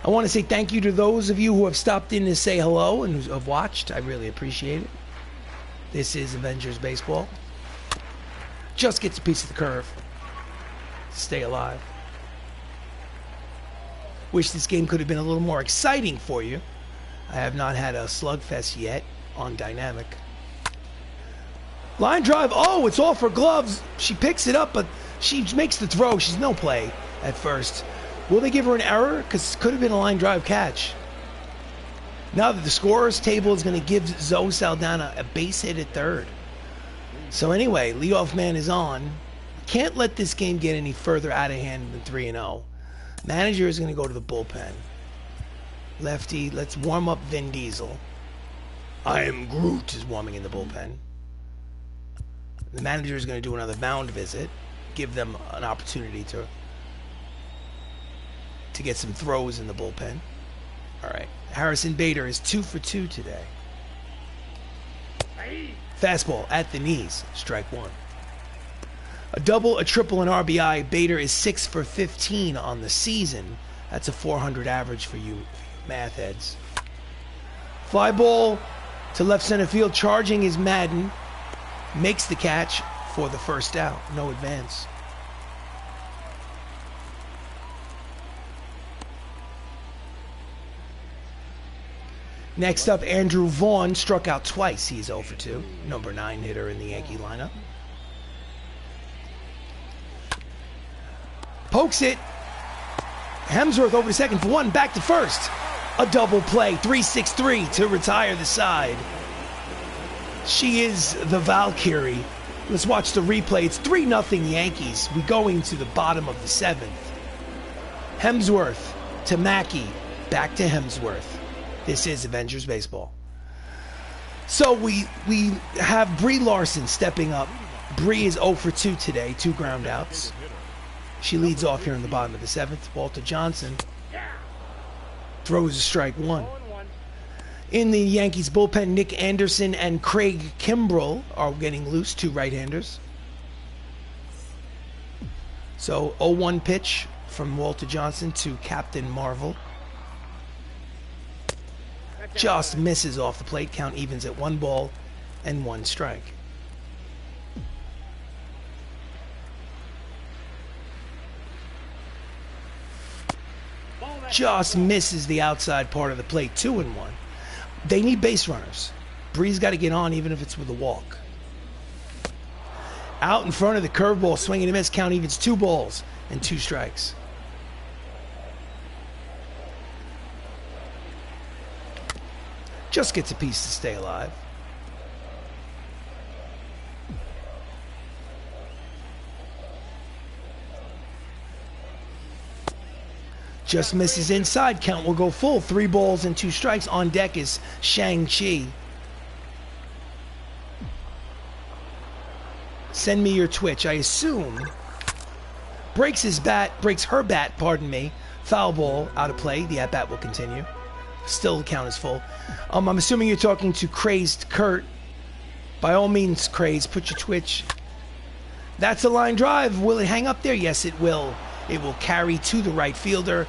I want to say thank you to those of you who have stopped in to say hello and who have watched. I really appreciate it. This is Avengers Baseball. Just gets a piece of the curve. Stay alive. Wish this game could have been a little more exciting for you. I have not had a slugfest yet on Dynamic. Line drive. Oh, it's off her gloves. She picks it up, but she makes the throw. She's no play at first. Will they give her an error? Because it could have been a line drive catch. Now that the scorer's table is going to give Zoe Saldana a base hit at third. So anyway, leadoff man is on. Can't let this game get any further out of hand than 3-0. Manager is going to go to the bullpen. Lefty, let's warm up Vin Diesel. I am Groot is warming in the bullpen. The manager is going to do another mound visit. Give them an opportunity to get some throws in the bullpen. All right. Harrison Bader is 2 for 2 today. Fastball at the knees. Strike one. A double, a triple, and RBI. Bader is 6 for 15 on the season. That's a 400 average for you math heads. Fly ball to left center field. Charging is Madden. Makes the catch for the first out. No advance. Next up, Andrew Vaughn struck out twice. He's 0 for 2. Number 9 hitter in the Yankee lineup. Pokes it. Hemsworth over to second for 1. Back to first. A double play. 3-6-3 to retire the side. She is the Valkyrie. Let's watch the replay. It's 3-0 Yankees. We're going to the bottom of the 7th. Hemsworth to Mackey. Back to Hemsworth. This is Avengers Baseball. So we have Brie Larson stepping up. Brie is 0 for 2 today, 2 ground outs. She leads off here in the bottom of the 7th. Walter Johnson throws a strike one. In the Yankees bullpen, Nick Anderson and Craig Kimbrell are getting loose, 2 right-handers. So 0-1 pitch from Walter Johnson to Captain Marvel. Just misses off the plate. Count evens at 1 ball and 1 strike. Just misses the outside part of the plate. 2-1. They need base runners. Bree's got to get on even if it's with a walk. Out in front of the curveball, swinging and miss. Count evens 2 balls and 2 strikes. Just gets a piece to stay alive. Just misses inside. Count will go full. 3 balls and 2 strikes. On deck is Shang-Chi. Send me your Twitch. I assume. Breaks her bat, pardon me. Foul ball out of play. The at-bat will continue. Still the count is full. I'm assuming you're talking to Crazed Kurt. By all means, Crazed, put your Twitch. That's a line drive. Will it hang up there? Yes, it will. It will carry to the right fielder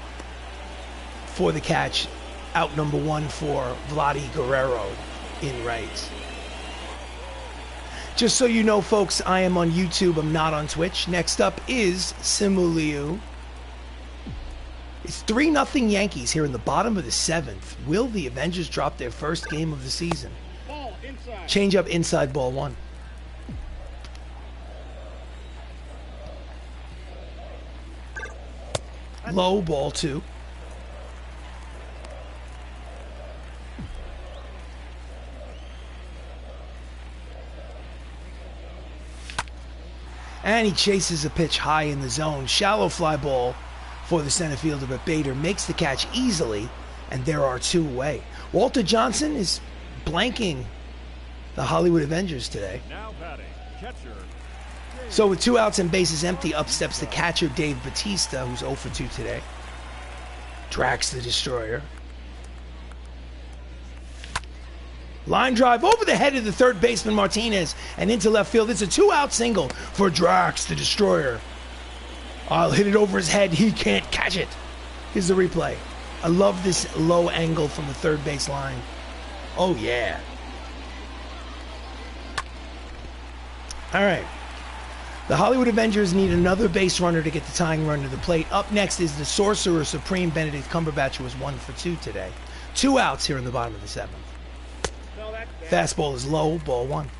for the catch. Out number 1 for Vladdy Guerrero in right. Just so you know, folks, I am on YouTube. I'm not on Twitch. Next up is Simuliu. It's 3-0 Yankees here in the bottom of the 7th. Will the Avengers drop their first game of the season? Ball inside. Change up inside, ball 1. Low, ball 2. And he chases a pitch high in the zone. Shallow fly ball for the center fielder, but Bader makes the catch easily, and there are 2 away. Walter Johnson is blanking the Hollywood Avengers today. Now batting, catcher. So with 2 outs and bases empty, up steps the catcher Dave Bautista, who's 0 for 2 today. Drax the Destroyer. Line drive over the head of the third baseman Martinez and into left field. It's a 2-out single for Drax the Destroyer. I'll hit it over his head. He can't catch it. Here's the replay. I love this low angle from the third base line. Oh, yeah. All right. The Hollywood Avengers need another base runner to get the tying run to the plate. Up next is the Sorcerer Supreme, Benedict Cumberbatch, who was 1 for 2 today. 2 outs here in the bottom of the 7th. Fastball is low, ball 1.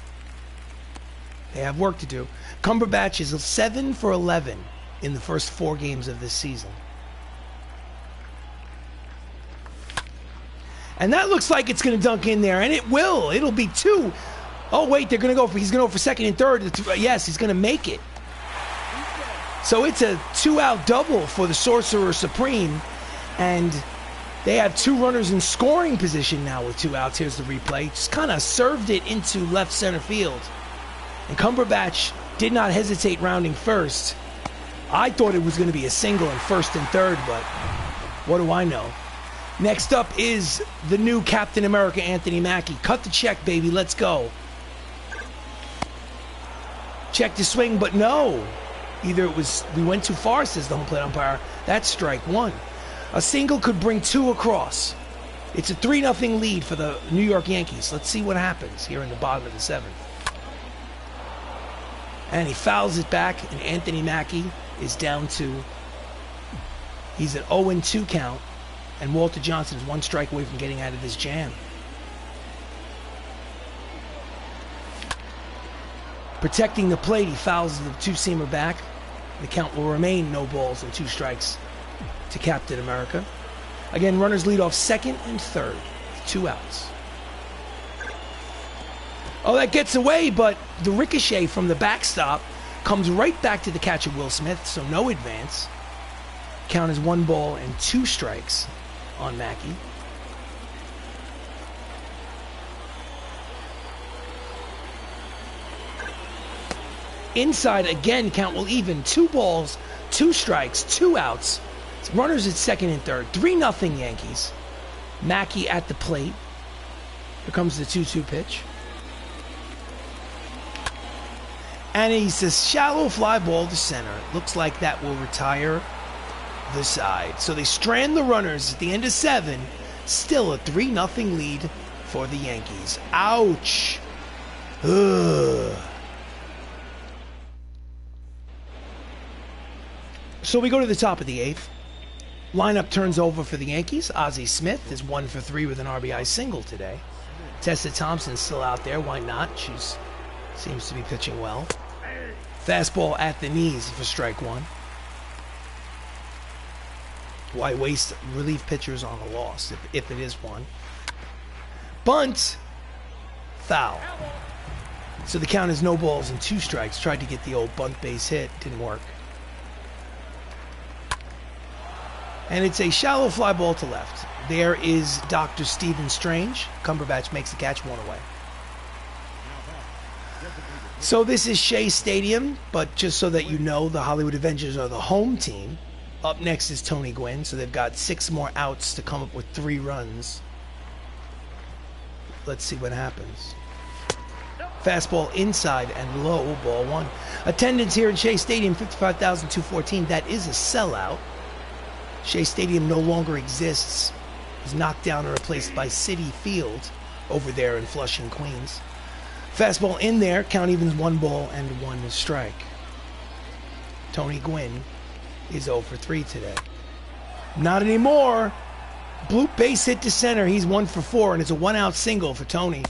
They have work to do. Cumberbatch is 7 for 11 in the first 4 games of this season. And that looks like it's going to dunk in there, and it will. It'll be 2. Oh, wait, he's going to go for second and third. Yes, he's going to make it. So it's a 2-out double for the Sorcerer Supreme, and they have 2 runners in scoring position now with 2 outs. Here's the replay. Just kind of served it into left center field. And Cumberbatch did not hesitate rounding first. I thought it was going to be a single in first and third, but what do I know? Next up is the new Captain America, Anthony Mackie. Cut the check, baby. Let's go. Check the swing, but no. Either we went too far, says the home plate umpire. That's strike 1. A single could bring 2 across. It's a 3-0 lead for the New York Yankees. Let's see what happens here in the bottom of the 7th. And he fouls it back, and Anthony Mackie is down to, he's at 0-2 count, and Walter Johnson is 1 strike away from getting out of this jam. Protecting the plate, he fouls the 2-seamer back. The count will remain no balls and 2 strikes to Captain America. Again, runners lead off second and third. 2 outs. Oh, that gets away, but the ricochet from the backstop comes right back to the catcher, Will Smith, so no advance. Count is 1 ball and 2 strikes on Mackie. Inside again, count will even. 2 balls, 2 strikes, 2 outs. Runners at second and third. 3-0 Yankees. Mackie at the plate. Here comes the 2-2 pitch. And he's a shallow fly ball to center. Looks like that will retire the side. So they strand the runners at the end of 7. Still a 3-0 lead for the Yankees. Ouch. Ugh. So we go to the top of the 8th. Lineup turns over for the Yankees. Ozzie Smith is 1 for 3 with an RBI single today. Tessa Thompson's still out there. Why not? She seems to be pitching well. Fastball at the knees for strike 1. Why waste relief pitchers on a loss if it is one? Bunt. Foul. So the count is no balls and 2 strikes. Tried to get the old bunt base hit. Didn't work. And it's a shallow fly ball to left. There is Dr. Stephen Strange. Cumberbatch makes the catch, 1 away. So this is Shea Stadium, but just so that you know, the Hollywood Avengers are the home team. Up next is Tony Gwynn, so they've got 6 more outs to come up with 3 runs. Let's see what happens. Fastball inside and low, ball 1. Attendance here in Shea Stadium, 55,214. That is a sellout. Shea Stadium no longer exists. It was knocked down and replaced by Citi Field over there in Flushing, Queens. Fastball in there, count evens 1 ball and 1 strike. Tony Gwynn is 0 for 3 today. Not anymore. Bloop base hit to center. He's 1 for 4, and it's a 1-out single for Tony.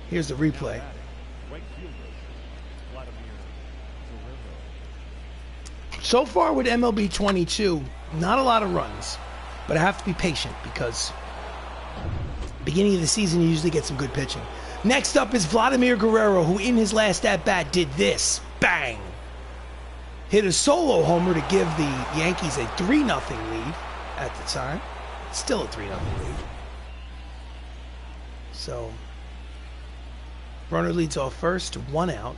Here's the replay. So far with MLB 22, not a lot of runs, but I have to be patient because beginning of the season, you usually get some good pitching. Next up is Vladimir Guerrero, who in his last at-bat did this. Bang! Hit a solo homer to give the Yankees a 3-0 lead at the time. Still a 3-0 lead. So, runner leads off first, 1 out.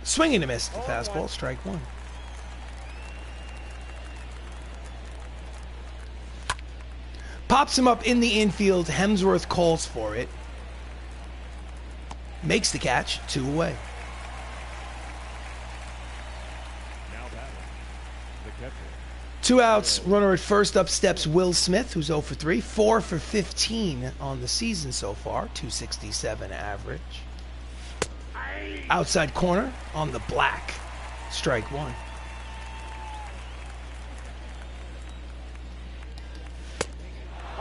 Swing and a miss, the fastball, strike 1. Pops him up in the infield. Hemsworth calls for it. Makes the catch. 2 away. Now batting, the catcher. 2 outs. Runner at first. Up steps Will Smith, who's 0 for 3. 4 for 15 on the season so far. 267 average. Outside corner on the black. Strike 1.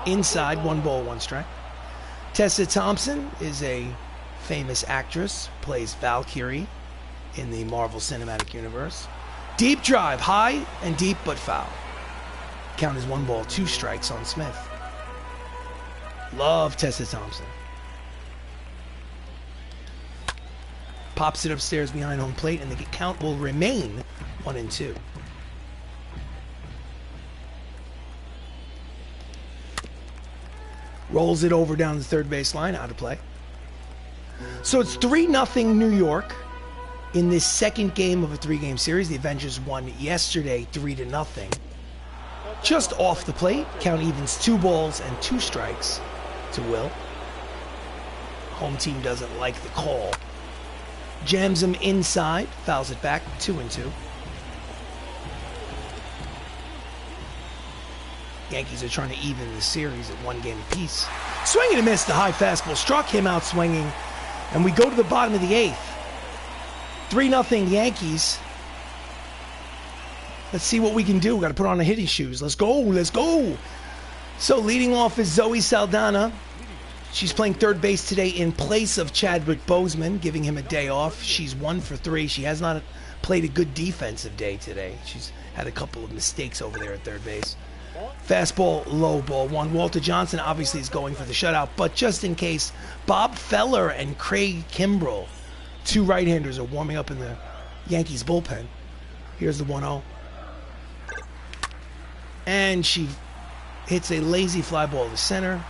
Inside, 1 ball, 1 strike. Tessa Thompson is a famous actress, plays Valkyrie in the Marvel Cinematic Universe. Deep drive, high and deep but foul. Count is 1 ball, 2 strikes on Smith. Love Tessa Thompson. Pops it upstairs behind home plate, and the count will remain 1-2. Rolls it over down the third baseline, out of play. So it's 3-0 New York in this second game of a 3-game series. The Avengers won yesterday 3-0. Just off the plate, count evens 2 balls and 2 strikes to Will. Home team doesn't like the call. Jams him inside, fouls it back, 2-2. Yankees are trying to even the series at 1 game apiece. Swing and a miss, the high fastball struck him out swinging, and we go to the bottom of the 8th. 3-0 Yankees. Let's see what we can do. Got to put on the hitting shoes. Let's go, let's go. So leading off is Zoe Saldana. She's playing third base today in place of Chadwick Boseman, giving him a day off. She's 1 for 3. She has not played a good defensive day today. She's had a couple of mistakes over there at third base. Fastball, low, ball 1. Walter Johnson obviously is going for the shutout, but just in case, Bob Feller and Craig Kimbrell, 2 right-handers, are warming up in the Yankees bullpen. Here's the 1-0. And she hits a lazy fly ball to center.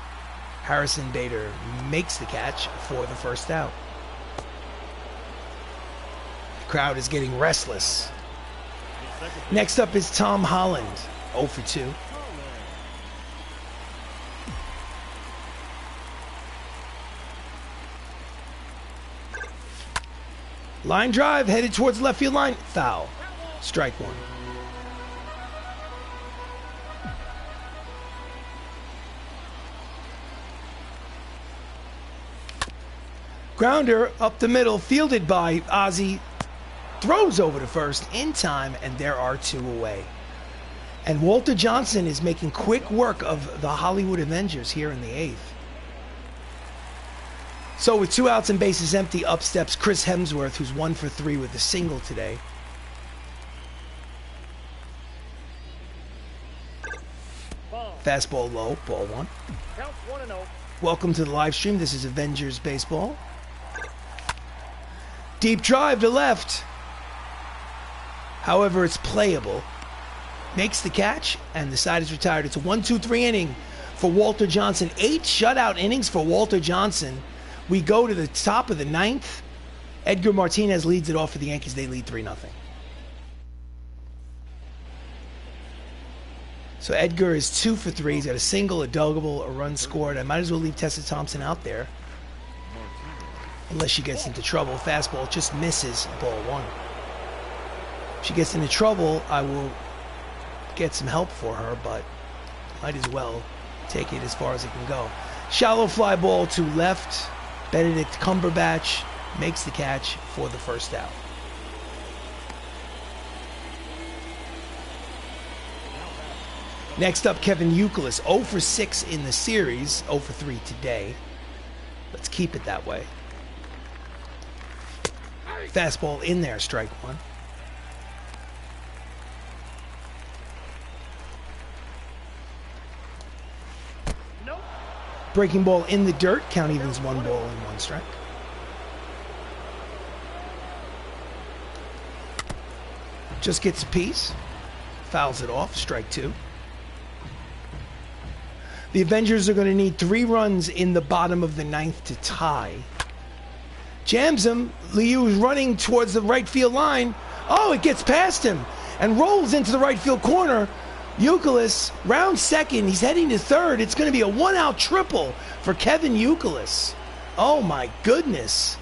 Harrison Bader makes the catch for the first out. The crowd is getting restless. Next up is Tom Holland, 0 for 2. Line drive, headed towards left field line. Foul. Strike 1. Grounder up the middle, fielded by Ozzie. Throws over to first in time, and there are 2 away. And Walter Johnson is making quick work of the Hollywood Avengers here in the 8th. So with 2 outs and bases empty, up steps Chris Hemsworth, who's 1 for 3 with a single today. Fastball low, ball one. Counts 1-0. Welcome to the live stream. This is Avengers Baseball. Deep drive to left. However, it's playable. Makes the catch, and the side is retired. It's a 1-2-3 inning for Walter Johnson. 8 shutout innings for Walter Johnson. We go to the top of the 9th. Edgar Martinez leads it off for the Yankees. They lead 3-0. So Edgar is 2 for 3. He's got a single, a double, a run scored. I might as well leave Tessa Thompson out there. Unless she gets into trouble. Fastball just misses, ball one. If she gets into trouble, I will get some help for her, but might as well take it as far as it can go. Shallow fly ball to left. Benedict Cumberbatch makes the catch for the first out. Next up, Kevin Youkilis, 0 for 6 in the series, 0 for 3 today. Let's keep it that way. Fastball in there, strike one. Nope. Breaking ball in the dirt, count evens 1 ball and 1 strike. Just gets a piece, fouls it off, strike 2. The Avengers are going to need 3 runs in the bottom of the 9th to tie. Jams him. Liu is running towards the right field line. Oh, it gets past him and rolls into the right field corner. Youkilis, round second. He's heading to third. It's going to be a 1-out triple for Kevin Youkilis. Oh, my goodness.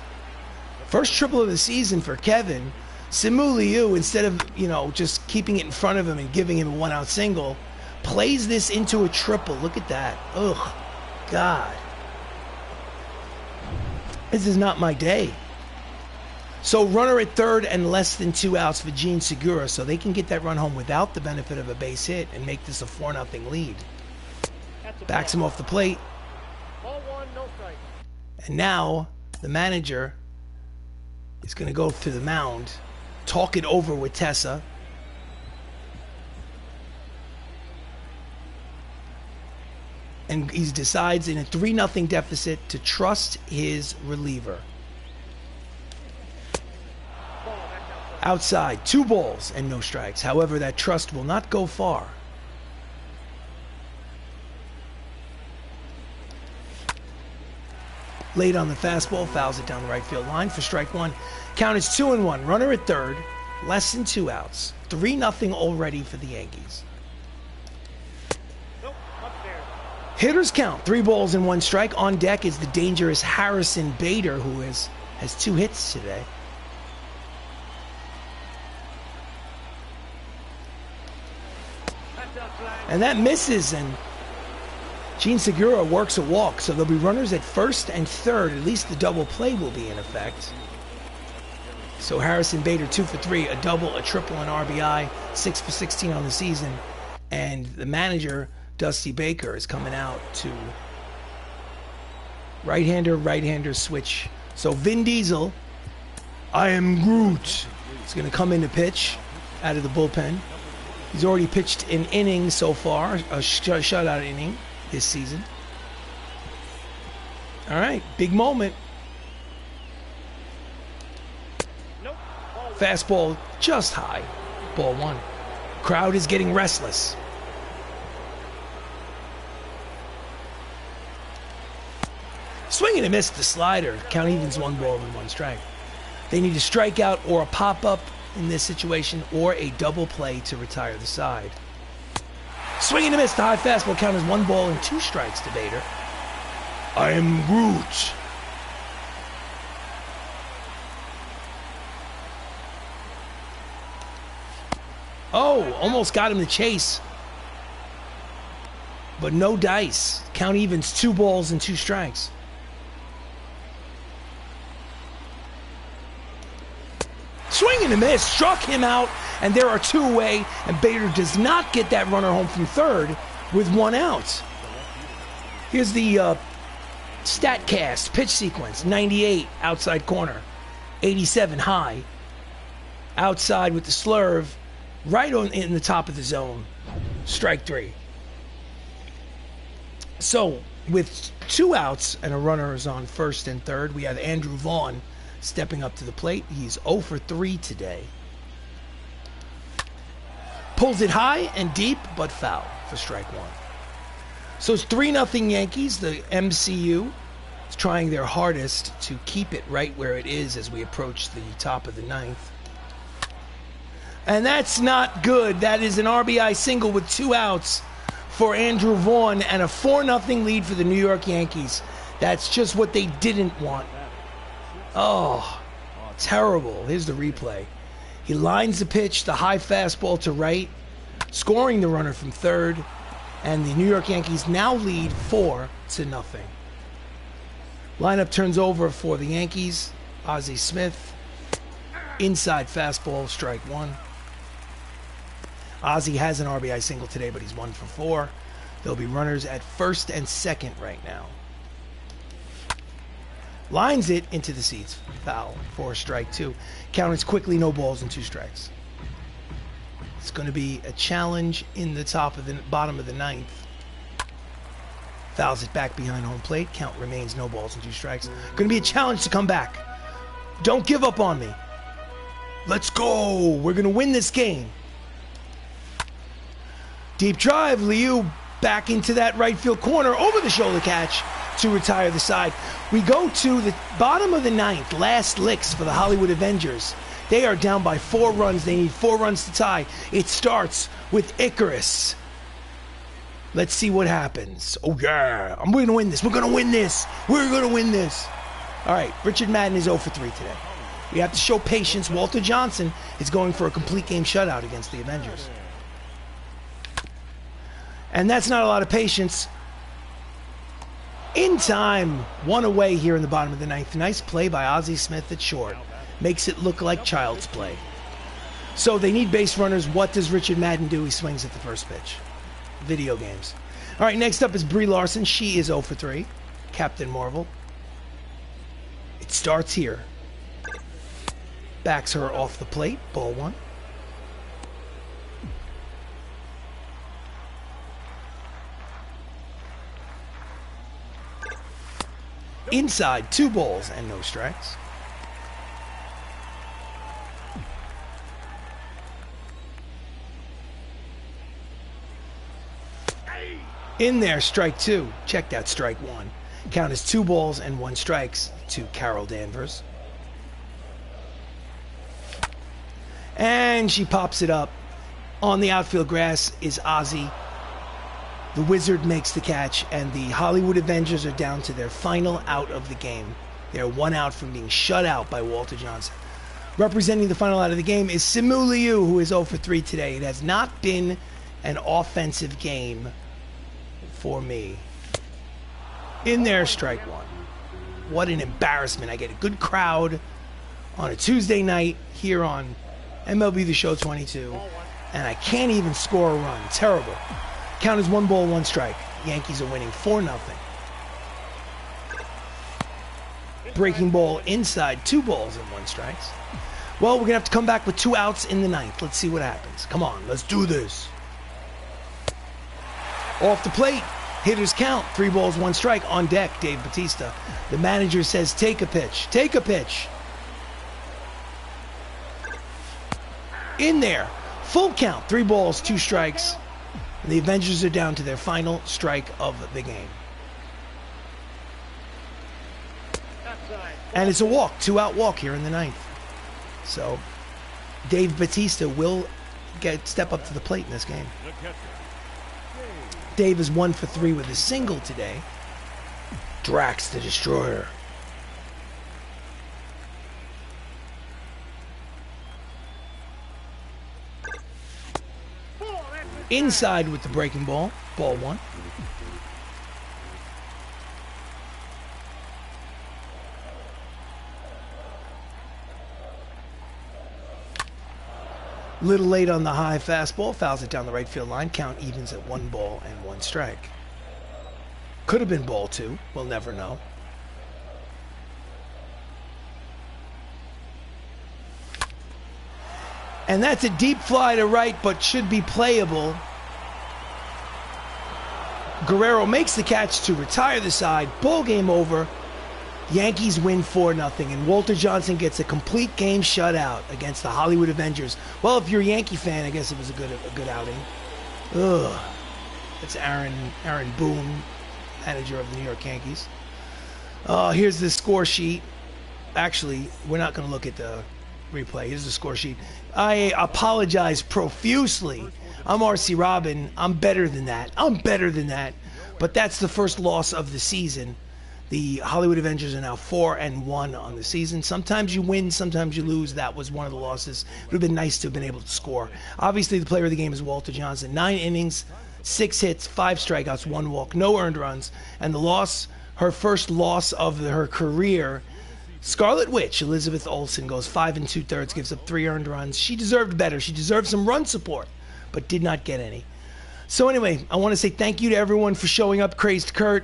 First triple of the season for Kevin. Simu Liu, instead of, just keeping it in front of him and giving him a 1-out single, plays this into a triple. Look at that. Ugh. God. This is not my day. So runner at third and less than 2 outs for Gene Segura, so they can get that run home without the benefit of a base hit and make this a 4-0 lead. Backs him off the plate. Ball 1, no strike. And now the manager is going to go to the mound, talk it over with Tessa. And he decides in a 3-0 deficit to trust his reliever. Outside, 2 balls and no strikes. However, that trust will not go far. Late on the fastball, fouls it down the right field line for strike 1. Count is 2-1. Runner at third, less than 2 outs. 3-0 already for the Yankees. Hitters count, 3 balls and 1 strike. On deck is the dangerous Harrison Bader, who has 2 hits today. And that misses, and Gene Segura works a walk, so there'll be runners at first and third. At least the double play will be in effect. So Harrison Bader, 2 for 3, a double, a triple, and RBI, 6 for 16 on the season. And the manager, Dusty Baker, is coming out to right-hander switch. So Vin Diesel, I am Groot, is going to come in to pitch out of the bullpen. He's already pitched an inning so far, a shutout inning this season. All right, big moment. Nope. Fastball just high, ball 1. Crowd is getting restless. Swing and a miss the slider. Count evens 1 ball and 1 strike. They need a strikeout or a pop-up in this situation, or a double play to retire the side. Swing and a miss the high fastball. Count as 1 ball and 2 strikes to Bader. I am Groot. Oh, almost got him to chase. But no dice. Count evens 2 balls and 2 strikes. Swing and a miss, struck him out, and there are 2 away, and Bader does not get that runner home from third with 1 out. Here's the StatCast pitch sequence. 98, outside corner. 87, high. Outside with the slurve, right in the top of the zone. Strike 3. So, with 2 outs and a runner is on first and third, we have Andrew Vaughn stepping up to the plate. He's 0 for 3 today. Pulls it high and deep, but foul for strike 1. So it's 3-0 Yankees. The MCU is trying their hardest to keep it right where it is as we approach the top of the 9th. And that's not good. That is an RBI single with 2 outs for Andrew Vaughn and a 4-0 lead for the New York Yankees. That's just what they didn't want. Oh, terrible. Here's the replay. He lines the pitch, the high fastball to right, scoring the runner from third, and the New York Yankees now lead 4-0. Lineup turns over for the Yankees. Ozzie Smith, inside fastball, strike 1. Ozzie has an RBI single today, but he's 1 for 4. There'll be runners at first and second right now. Lines it into the seats. Foul for strike 2. Count is quickly, no balls and 2 strikes. It's going to be a challenge in the bottom of the 9th. Fouls it back behind home plate. Count remains no balls and 2 strikes. Going to be a challenge to come back. Don't give up on me. Let's go. We're going to win this game. Deep drive. Liu back into that right field corner. Over the shoulder catch to retire the side. We go to the bottom of the 9th. Last licks for the Hollywood Avengers. They are down by 4 runs. They need 4 runs to tie. It starts with Icarus. Let's see what happens. Oh, yeah. I'm going to win this. We're going to win this. We're going to win this. All right. Richard Madden is 0 for 3 today. We have to show patience. Walter Johnson is going for a complete game shutout against the Avengers. And that's not a lot of patience. In time, 1 away here in the bottom of the 9th. Nice play by Ozzie Smith at short. Makes it look like child's play. So they need base runners. What does Richard Madden do? He swings at the first pitch. Video games. All right, next up is Brie Larson. She is 0 for 3. Captain Marvel. It starts here. Backs her off the plate. Ball 1. Inside, 2 balls and no strikes. In there, strike 2. Check that, strike 1. Count is 2 balls and 1 strikes to Carol Danvers. And she pops it up. On the outfield grass is Ozzie. The Wizard makes the catch, and the Hollywood Avengers are down to their final out of the game. They're 1 out from being shut out by Walter Johnson. Representing the final out of the game is Simu Liu, who is 0 for 3 today. It has not been an offensive game for me. In there, strike 1. What an embarrassment. I get a good crowd on a Tuesday night here on MLB The Show 22, and I can't even score a run. Terrible. Count is 1 ball, 1 strike. Yankees are winning 4-0. Breaking ball inside, 2 balls and 1 strikes. Well, we're going to have to come back with 2 outs in the 9th. Let's see what happens. Come on, let's do this. Off the plate, hitters count, 3 balls, 1 strike. On deck, Dave Bautista. The manager says, take a pitch. Take a pitch. In there, full count, 3 balls, 2 strikes. The Avengers are down to their final strike of the game. And it's a walk, 2-out walk here in the 9th. So Dave Bautista will step up to the plate in this game. Dave is 1 for 3 with a single today. Drax the Destroyer. Inside with the breaking ball. Ball 1. Little late on the high fastball. Fouls it down the right field line. Count evens at 1 ball and 1 strike. Could have been ball 2. We'll never know. And that's a deep fly to right, but should be playable. Guerrero makes the catch to retire the side. Ball game over. Yankees win 4-0, and Walter Johnson gets a complete game shutout against the Hollywood Avengers. Well, if you're a Yankee fan, I guess it was a good outing. Ugh. That's Aaron Boone, manager of the New York Yankees. Here's the score sheet. Actually, we're not going to look at the replay. Here's the score sheet. I apologize profusely. I'm RC Robbin. I'm better than that. But that's the first loss of the season. The Hollywood Avengers are now 4-1 on the season. Sometimes you win, sometimes you lose. That was one of the losses. It would have been nice to have been able to score. Obviously, the player of the game is Walter Johnson. 9 innings, 6 hits, 5 strikeouts, 1 walk, no earned runs. And the loss, her first loss of her career, Scarlet Witch, Elizabeth Olsen, goes 5 2/3, gives up 3 earned runs. She deserved better. She deserved some run support, but did not get any. So anyway, I want to say thank you to everyone for showing up. Crazed Kurt.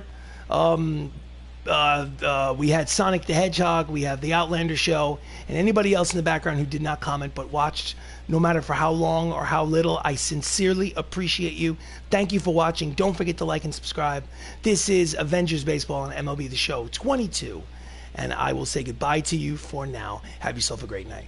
We had Sonic the Hedgehog, we have the Outlander show, and anybody else in the background who did not comment but watched, no matter for how long or how little. I sincerely appreciate you. Thank you for watching. Don't forget to like and subscribe. This is Avengers Baseball on MLB The Show 22, and I will say goodbye to you for now. Have yourself a great night.